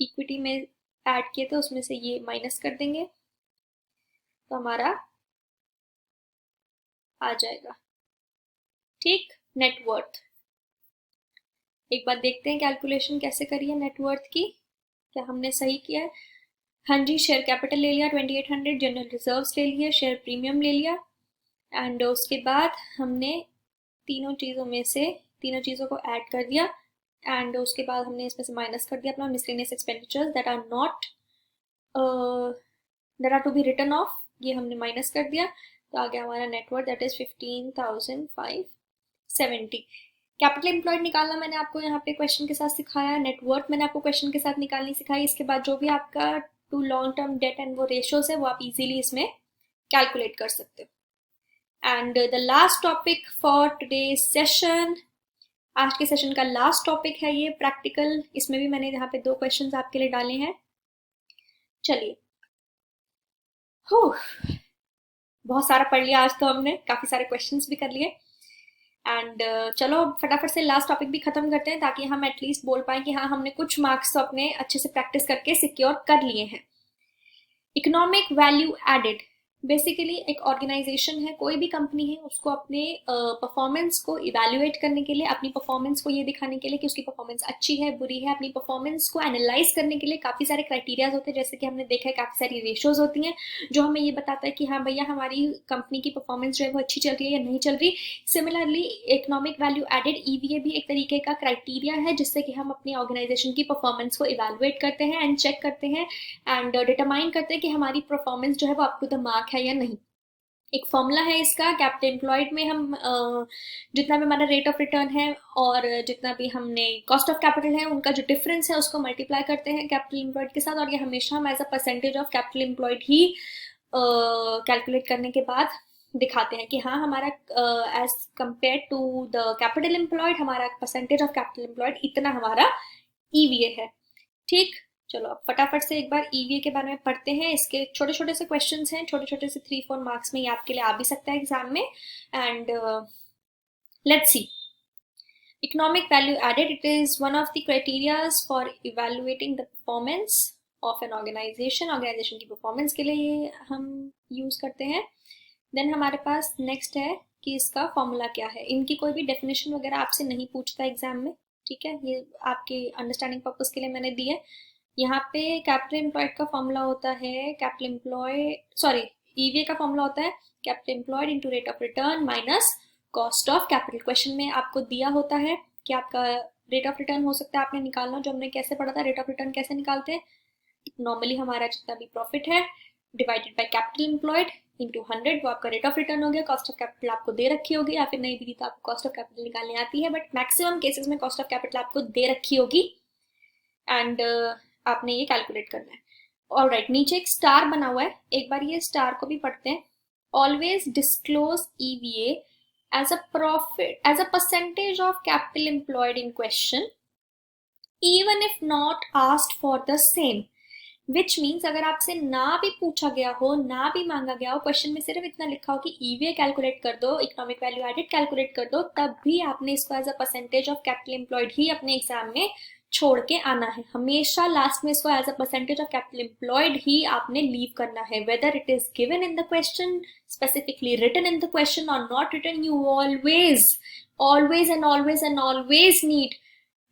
Speaker 1: इक्विटी में ऐड किए थे उसमें से ये माइनस कर देंगे, तो हमारा आ जाएगा। ठीक, नेटवर्थ एक बार देखते हैं कैलकुलेशन कैसे करी है नेटवर्थ की, क्या हमने सही किया है। हाँ जी, शेयर कैपिटल ले लिया 2800, जनरल रिजर्व्स ले लिए, शेयर प्रीमियम ले लिया, एंड उसके बाद हमने तीनों चीज़ों में से तीनों चीज़ों को ऐड कर दिया, एंड उसके बाद हमने इसमें से माइनस कर दिया अपना miscellaneous expenditures that are that are to be written off, ये हमने माइनस कर दिया, तो आ गया हमारा net worth that is 15,570। Capital employed निकालना मैंने आपको यहाँ पे क्वेश्चन के साथ सिखाया, नेटवर्थ मैंने आपको क्वेश्चन के साथ निकालनी सिखाई। इसके बाद जो भी आपका to long term debt and वो रेशियोज है वो आप इजीली इसमें कैलकुलेट कर सकते हो। And the last topic for today's session, आज के सेशन का लास्ट टॉपिक है ये प्रैक्टिकल। इसमें भी मैंने यहाँ पे 2 क्वेश्चंस आपके लिए डाले हैं। चलिए, बहुत सारा पढ़ लिया आज तो हमने, काफी सारे क्वेश्चंस भी कर लिए। एंड चलो फटाफट से लास्ट टॉपिक भी खत्म करते हैं ताकि हम एटलीस्ट बोल पाए कि हाँ हमने कुछ मार्क्स तो अपने अच्छे से प्रैक्टिस करके सिक्योर कर लिए हैं। इकोनॉमिक वैल्यू एडेड बेसिकली एक ऑर्गेनाइजेशन है, कोई भी कंपनी है, उसको अपने परफॉर्मेंस को इवैल्यूएट करने के लिए, अपनी परफॉर्मेंस को ये दिखाने के लिए कि उसकी परफॉर्मेंस अच्छी है बुरी है, अपनी परफॉर्मेंस को एनालाइज करने के लिए काफी सारे क्राइटेरियाज होते हैं। जैसे कि हमने देखा है काफी सारी रेशियोज होती हैं जो हमें ये बताता है कि हाँ भैया हमारी कंपनी की परफॉर्मेंस जो है वो अच्छी चल रही है या नहीं चल रही। Similarly economic value added EVA भी एक तरीके का क्राइटेरिया है जिससे कि हम अपनी ऑर्गेनाइजेशन की परफॉर्मेंस को इवैल्यूएट करते हैं एंड चेक करते हैं एंड डिटरमाइन करते हैं कि हमारी परफॉर्मेंस जो है वो अप टू द मार्क है या नहीं। एक फॉर्मूला है इसका, कैपिटल एम्प्लॉयड में हम जितना भी हमारा रेट ऑफ रिटर्न है और जितना भी हमने कॉस्ट ऑफ कैपिटल है उनका जो डिफरेंस है उसको मल्टीप्लाई करते हैं कैपिटल एम्प्लॉयड के साथ, और ये हमेशा हम as a percentage of capital employed ही कैलकुलेट करने के बाद दिखाते हैं कि हाँ हमारा as compare to the capital employed हमारा परसेंटेज ऑफ कैपिटल एम्प्लॉयड इतना हमारा ईवीए है। ठीक, चलो अब फटाफट से एक बार ईवीए के बारे में पढ़ते हैं। इसके छोटे छोटे से क्वेश्चंस हैं, छोटे छोटे से 3-4 मार्क्स में ये आपके लिए आ भी सकता है एग्जाम में। And let's see, economic value added, it is one of the criterias for evaluating the performance of an organization. Organization की परफॉर्मेंस के लिए ये हम यूज करते हैं। देन हमारे पास नेक्स्ट है कि इसका फॉर्मूला क्या है। इनकी कोई भी डेफिनेशन वगैरह आपसे नहीं पूछता एग्जाम में, ठीक है, ये आपके अंडरस्टैंडिंग पर्पज के लिए मैंने दी है। यहाँ पे कैपिटल एम्प्लॉयड का फॉर्मूला होता है ईवीए का फॉर्मूला होता है capital employed into rate of return minus cost of capital. Question में आपको दिया होता है कि आपका रेट ऑफ रिटर्न हो सकता है आपने निकालना, जो हमने कैसे पढ़ा था, रेट ऑफ रिटर्न कैसे निकालते हैं, नॉर्मली हमारा जितना भी प्रॉफिट है divided by capital employed into 100, वो आपका रेट ऑफ रिटर्न हो गया। कॉस्ट ऑफ कैपिटल आपको दे रखी होगी या फिर नहीं भी दी तो आपको कॉस्ट ऑफ कैपिटल निकालने आती है, बट मैक्सिमम केसेस में कॉस्ट ऑफ कैपिटल आपको दे रखी होगी एंड आपने ये कैलकुलेट करना है। ऑलराइट, नीचे एक स्टार बना हुआ है, एक बार ये स्टार को भी पढ़ते हैं। Always disclose EVA as a profit as a percentage of capital employed in question even if not asked for the same. Which means अगर आपसे ना भी पूछा गया हो, ना भी मांगा गया हो, क्वेश्चन में सिर्फ इतना लिखा हो कि ईवीए कैलकुलेट कर दो, इकोनॉमिक वैल्यू एडेड कैलकुलेट कर दो, तब भी आपने इसको as a percentage of capital employed ही अपने एग्जाम में छोड़ के आना है। हमेशा लास्ट में इसको as a percentage of capital employed ही आपने लीव करना है, whether it is given in the question, specifically written in the question और not written, you always always and always and always need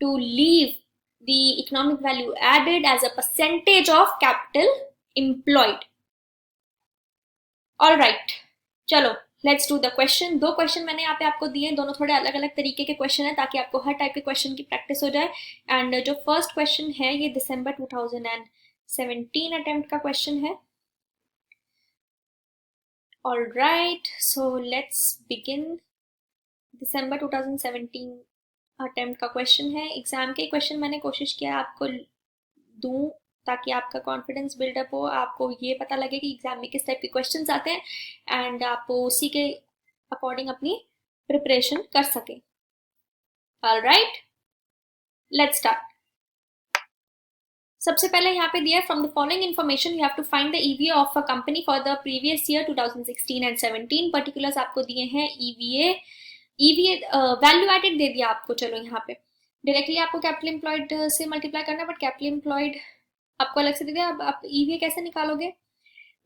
Speaker 1: to leave the economic value added as a percentage of capital employed. All right, चलो let's do the question. 2 question मैंने यहाँ पे आपको दिए हैं, दोनों थोड़े अलग अलग तरीके के क्वेश्चन है ताकि आपको हर टाइप के क्वेश्चन की प्रैक्टिस हो जाए। एंड जो फर्स्ट क्वेश्चन है ये दिसंबर 2017 अटेम्प्ट का क्वेश्चन है। All right, so let's begin. December 2017 attempt का क्वेश्चन है, एग्जाम के क्वेश्चन मैंने कोशिश किया आपको दूं ताकि आपका कॉन्फिडेंस बिल्डअप हो, आपको ये पता लगे कि एग्जाम में किस टाइप के क्वेश्चंस आते हैं एंड आप उसी के अकॉर्डिंग अपनी प्रिपरेशन कर सके। Alright, let's start. सबसे पहले यहाँ पे दिया है from the following information you have to find the EVA of a company for the previous year 2016 and 17। Particulars आपको दिए हैं ईवीए वैल्यू एडेड दे दिया आपको। चलो यहाँ पे डायरेक्टली आपको कैपिटल एम्प्लॉयड से मल्टीप्लाई करना, बट कैपिटल एम्प्लॉयड आपको अलग से दे दिया। अब आप ईवीए कैसे निकालोगे,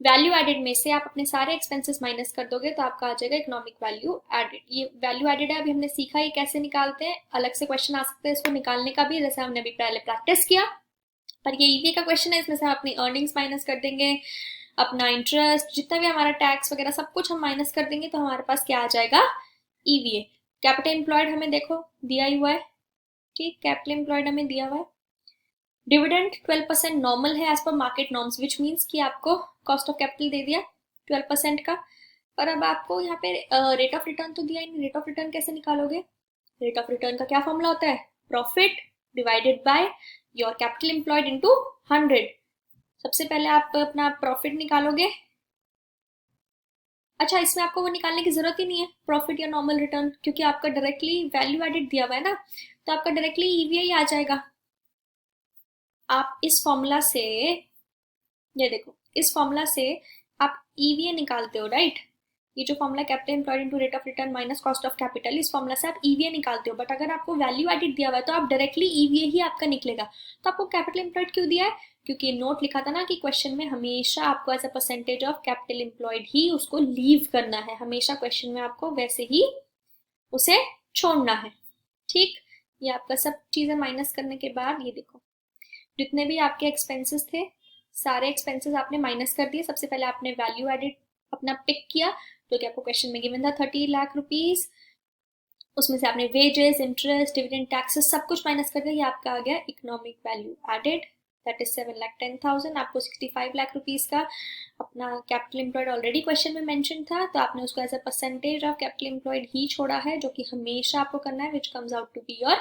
Speaker 1: वैल्यू एडेड में से आप अपने सारे एक्सपेंसेस माइनस कर दोगे तो आपका आ जाएगा इकोनॉमिक वैल्यू एडेड। ये वैल्यू एडेड है, अभी हमने सीखा ये कैसे निकालते हैं, अलग से क्वेश्चन आ सकते हैं इसको निकालने का भी, जैसे हमने अभी पहले प्रैक्टिस किया। पर ये ईवीए का क्वेश्चन है, इसमें से हम अपनी अर्निंग्स माइनस कर देंगे, अपना इंटरेस्ट, जितना भी हमारा टैक्स वगैरह सब कुछ हम माइनस कर देंगे तो हमारे पास क्या आ जाएगा, ईवीए। कैपिटल एम्प्लॉयड हमें देखो दिया ही हुआ है, ठीक, कैपिटल एम्प्लॉयड हमें दिया हुआ है। डिविडेंड 12% नॉर्मल है as per market norms, which means कि आपको कॉस्ट ऑफ कैपिटल दे दिया 12% का। पर अब आपको यहाँ पे रेट ऑफ रिटर्न तो दिया ही नहीं, रेट ऑफ रिटर्न कैसे निकालोगे? रेट ऑफ रिटर्न का क्या फॉर्मूला होता है? Profit divided by your capital employed into 100। सबसे पहले आप अपना प्रॉफिट निकालोगे। अच्छा, इसमें आपको वो निकालने की जरूरत ही नहीं है प्रॉफिट या नॉर्मल रिटर्न, क्योंकि आपका डायरेक्टली वैल्यू एडेड दिया हुआ है ना, तो आपका डायरेक्टली ईवीए आ जाएगा। आप इस फॉर्मूला से, ये देखो, इस फॉर्मूला से आप ईवीए निकालते हो, राइट? ये जो formula capital employed into rate of return minus cost of capital, इस फॉर्मूला से आप ईवीए निकालते हो। बट अगर आपको वैल्यू एडेड दिया हुआ है तो आप डायरेक्टली ईवीए ही आपका निकलेगा। तो आपको कैपिटल एम्प्लॉयड क्यों दिया है? क्योंकि नोट लिखा था ना कि क्वेश्चन में हमेशा आपको as a percentage of capital employed ही उसको लीव करना है, हमेशा क्वेश्चन में आपको वैसे ही उसे छोड़ना है। ठीक, ये आपका सब चीजें माइनस करने के बाद ये देखो, जितने भी आपके एक्सपेंसेस थे सारे एक्सपेंसेस आपने माइनस कर दिए। सबसे पहले आपने वैल्यू एडेड अपना पिक किया, जो कि आपको क्वेश्चन में गिवन था 30 लाख रुपीज। उसमें से आपने वेजेस, इंटरेस्ट, डिविडेंड, टैक्सेस सब कुछ माइनस कर दिया। ये आपका आ गया economic value added, that is 7,10,000। आपको 65 लाख रुपीज का अपना कैपिटल एम्प्लॉयड ऑलरेडी क्वेश्चन में मेंशन था, तो आपने उसको as a percentage of capital employed ही छोड़ा है, जो कि हमेशा आपको करना है, which comes out to be your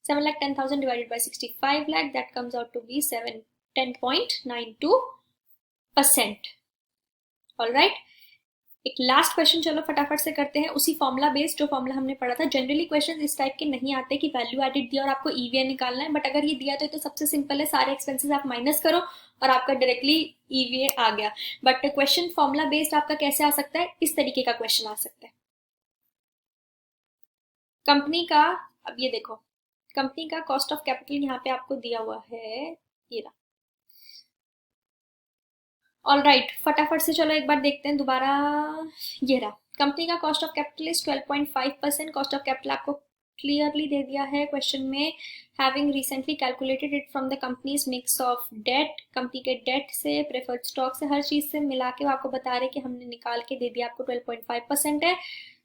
Speaker 1: 7,10,000 divided by 65 lakh, that comes out to be 10.92%. All right, एक लास्ट क्वेश्चन चलो फटाफट से करते हैं, उसी फॉर्मूला बेस्ड जो फॉर्मूला हमने पढ़ा था। जनरली क्वेश्चन इस टाइप के नहीं आते कि वैल्यू एडेड दिया और आपको ईवीए निकालना है, बट अगर ये दिया तो सबसे सिंपल है, सारे एक्सपेंसेस आप माइनस करो और आपका डायरेक्टली ईवीए आ गया। बट क्वेश्चन फॉर्मूला बेस्ड आपका कैसे आ सकता है? इस तरीके का क्वेश्चन आ सकता है। कंपनी का, अब ये देखो, कंपनी का कॉस्ट ऑफ कैपिटल यहाँ पे आपको दिया हुआ है, ये रहा। ऑल राइट, फटाफट से चलो एक बार देखते हैं दोबारा। ये रहा, कंपनी का cost of capital is 12.5%। Cost of capital आपको क्लियरली दे दिया है क्वेश्चन में, having recently calculated it from the company's mix of debt. Company के डेट से, प्रेफर्ड स्टॉक से, हर चीज से मिला के वो आपको बता रहे कि हमने निकाल के दे दिया, आपको 12.5% है।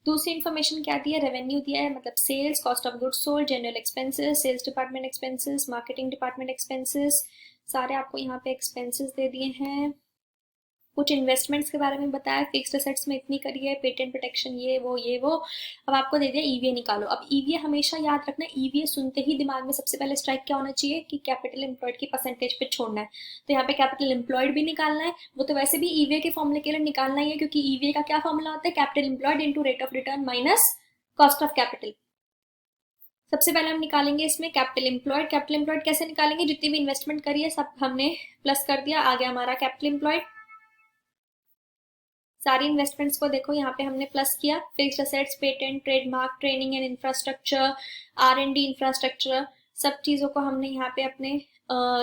Speaker 1: दूसरी इन्फॉर्मेशन क्या दी है? रेवेन्यू दिया है, मतलब sales, cost of goods sold, general expenses, sales department expenses, marketing department expenses, सारे आपको यहाँ पे एक्सपेंसेस दे दिए हैं। कुछ इन्वेस्टमेंट्स के बारे में बताया, फिक्स्ड एसेट्स में इतनी करी है, पेटेंट प्रोटेक्शन, ये वो। अब आपको दे दिया ईवीए निकालो। अब ईवीए हमेशा याद रखना, ईवीए सुनते ही दिमाग में सबसे पहले स्ट्राइक क्या होना चाहिए कि कैपिटल एम्प्लॉयड की परसेंटेज पे छोड़ना है। तो यहाँ पे कैपिटल एम्प्लॉयड भी निकालना है, वो तो वैसे भी ईवीए के फॉर्मूले के लिए निकालना ही है, क्योंकि ईवीए का क्या फॉर्मूला होता है? Capital employed into rate of return minus cost of capital. सबसे पहले हम निकालेंगे इसमें कैपिटल एम्प्लॉयड। कैपिटल एम्प्लॉयड कैसे निकालेंगे? जितनी भी इन्वेस्टमेंट करी है सब हमने प्लस कर दिया, आ गया हमारा कैपिटल एम्प्लॉयड। सारी इन्वेस्टमेंट्स को देखो यहाँ पे हमने प्लस किया, fixed assets, patent, trademark, training and infrastructure, R&D infrastructure, सब चीजों को हमने यहाँ पे अपने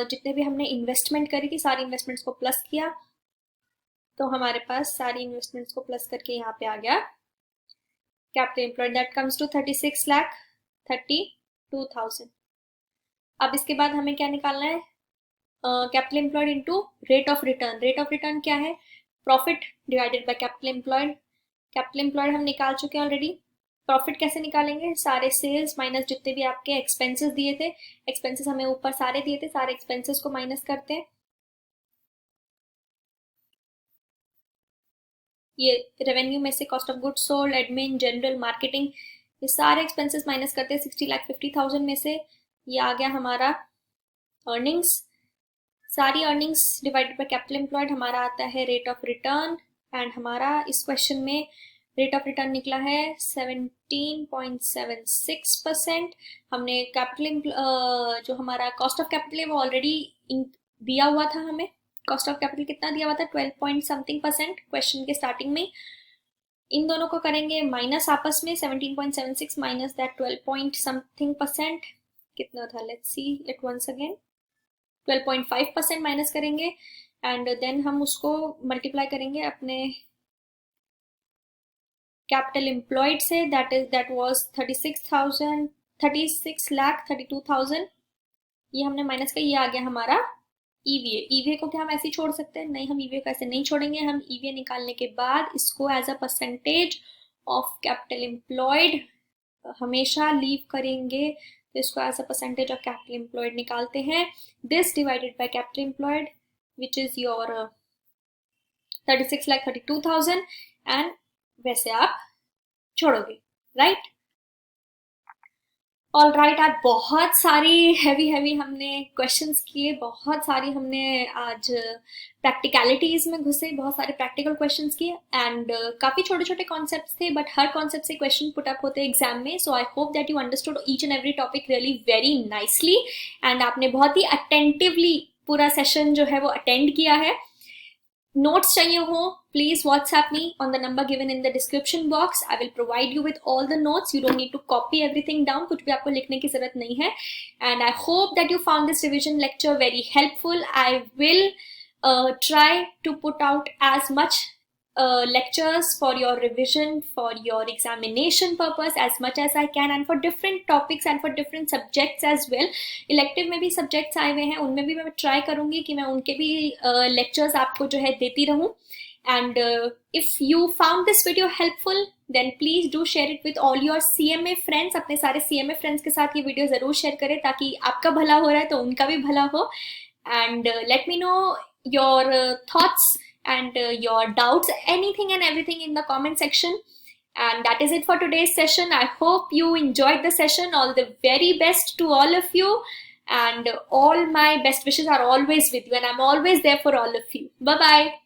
Speaker 1: जितने भी हमने इन्वेस्टमेंट करी थी सारी इन्वेस्टमेंट्स को प्लस किया। तो हमारे पास सारी इन्वेस्टमेंट्स को प्लस करके यहाँ पे आ गया capital employed, that comes to 36,32,000। अब इसके बाद हमें क्या निकालना है? Capital employed into rate of return. Rate of return क्या है? Profit divided by capital employed. Capital employed हम निकाल चुके हैं ऑलरेडी। प्रॉफिट कैसे निकालेंगे? सारे सेल्स माइनस जितने भी आपके एक्सपेंसेस दिए थे, एक्सपेंसेस हमें ऊपर सारे दिए थे, सारे एक्सपेंसेस को माइनस करते हैं। ये रेवेन्यू में से cost of goods sold, admin, general, marketing, ये सारे एक्सपेंसेस माइनस करते हैं 60,50,000 में से। ये आ गया हमारा अर्निंग्स। सारी earnings divided by capital employed हमारा आता है रेट ऑफ रिटर्न, एंड हमारा इस क्वेश्चन में रेट ऑफ रिटर्न निकला है 17.76%। हमने कैपिटल जो हमारा कॉस्ट ऑफ कैपिटल है वो ऑलरेडी दिया हुआ था हमें। कॉस्ट ऑफ कैपिटल कितना दिया हुआ था? 12 पॉइंट समथिंग परसेंट क्वेश्चन के स्टार्टिंग में। इन दोनों को करेंगे माइनस आपस में, 17.76 minus that 12 point something percent कितना था? Let's see it once again. 12.5% minus करेंगे एंड देन हम उसको मल्टीप्लाई करेंगे अपने कैपिटल एम्प्लॉयड से, दैट वाज 36,32,000। ये हमने माइनस का, ये आ गया हमारा ईवीए। ईवीए को क्या हम ऐसे ही छोड़ सकते हैं? नहीं, हम ईवीए को ऐसे नहीं छोड़ेंगे। हम ईवीए निकालने के बाद इसको as a percentage of capital employed हमेशा लीव करेंगे, तो इसको as a percentage of capital employed निकालते हैं। This divided by capital employed which is your 36,32,000 and वैसे आप छोड़ोगे, राइट? ऑल राइट, आज बहुत सारी हैवी हमने क्वेश्चंस किए, बहुत सारी हमने आज प्रैक्टिकलिटीज में घुसे, बहुत सारे प्रैक्टिकल क्वेश्चंस किए एंड काफी छोटे छोटे कॉन्सेप्ट्स थे, बट हर कॉन्सेप्ट से क्वेश्चन पुट अप होते हैं एग्जाम में. So I hope that you understood each and every topic really very nicely and आपने बहुत ही अटेंटिवली पूरा सेशन जो है वो अटेंड किया है. Notes चाहिए हो, please WhatsApp me on the number given in the description box. I will provide you with all the notes. You don't need to copy everything down. कुछ भी आपको लिखने की जरूरत नहीं है. And I hope that you found this revision lecture very helpful. I will try to put out as much lectures for your revision, for your examination purpose as much as I can, and for different topics and for different subjects as well. Elective में भी subjects आए हुए हैं, उनमें भी मैं try करूँगी कि मैं उनके भी lectures आपको जो है देती रहूँ. And if you found this video helpful, then please do share it with all your CMA friends. अपने सारे CMA friends के साथ ये video ज़रूर share करें ताकि आपका भला हो रहा है तो उनका भी भला हो. And let me know your thoughts and your doubts, anything and everything in the comment section. And that is it for today's session. I hope you enjoyed the session. All the very best to all of you, and all my best wishes are always with you, and I'm always there for all of you. Bye bye.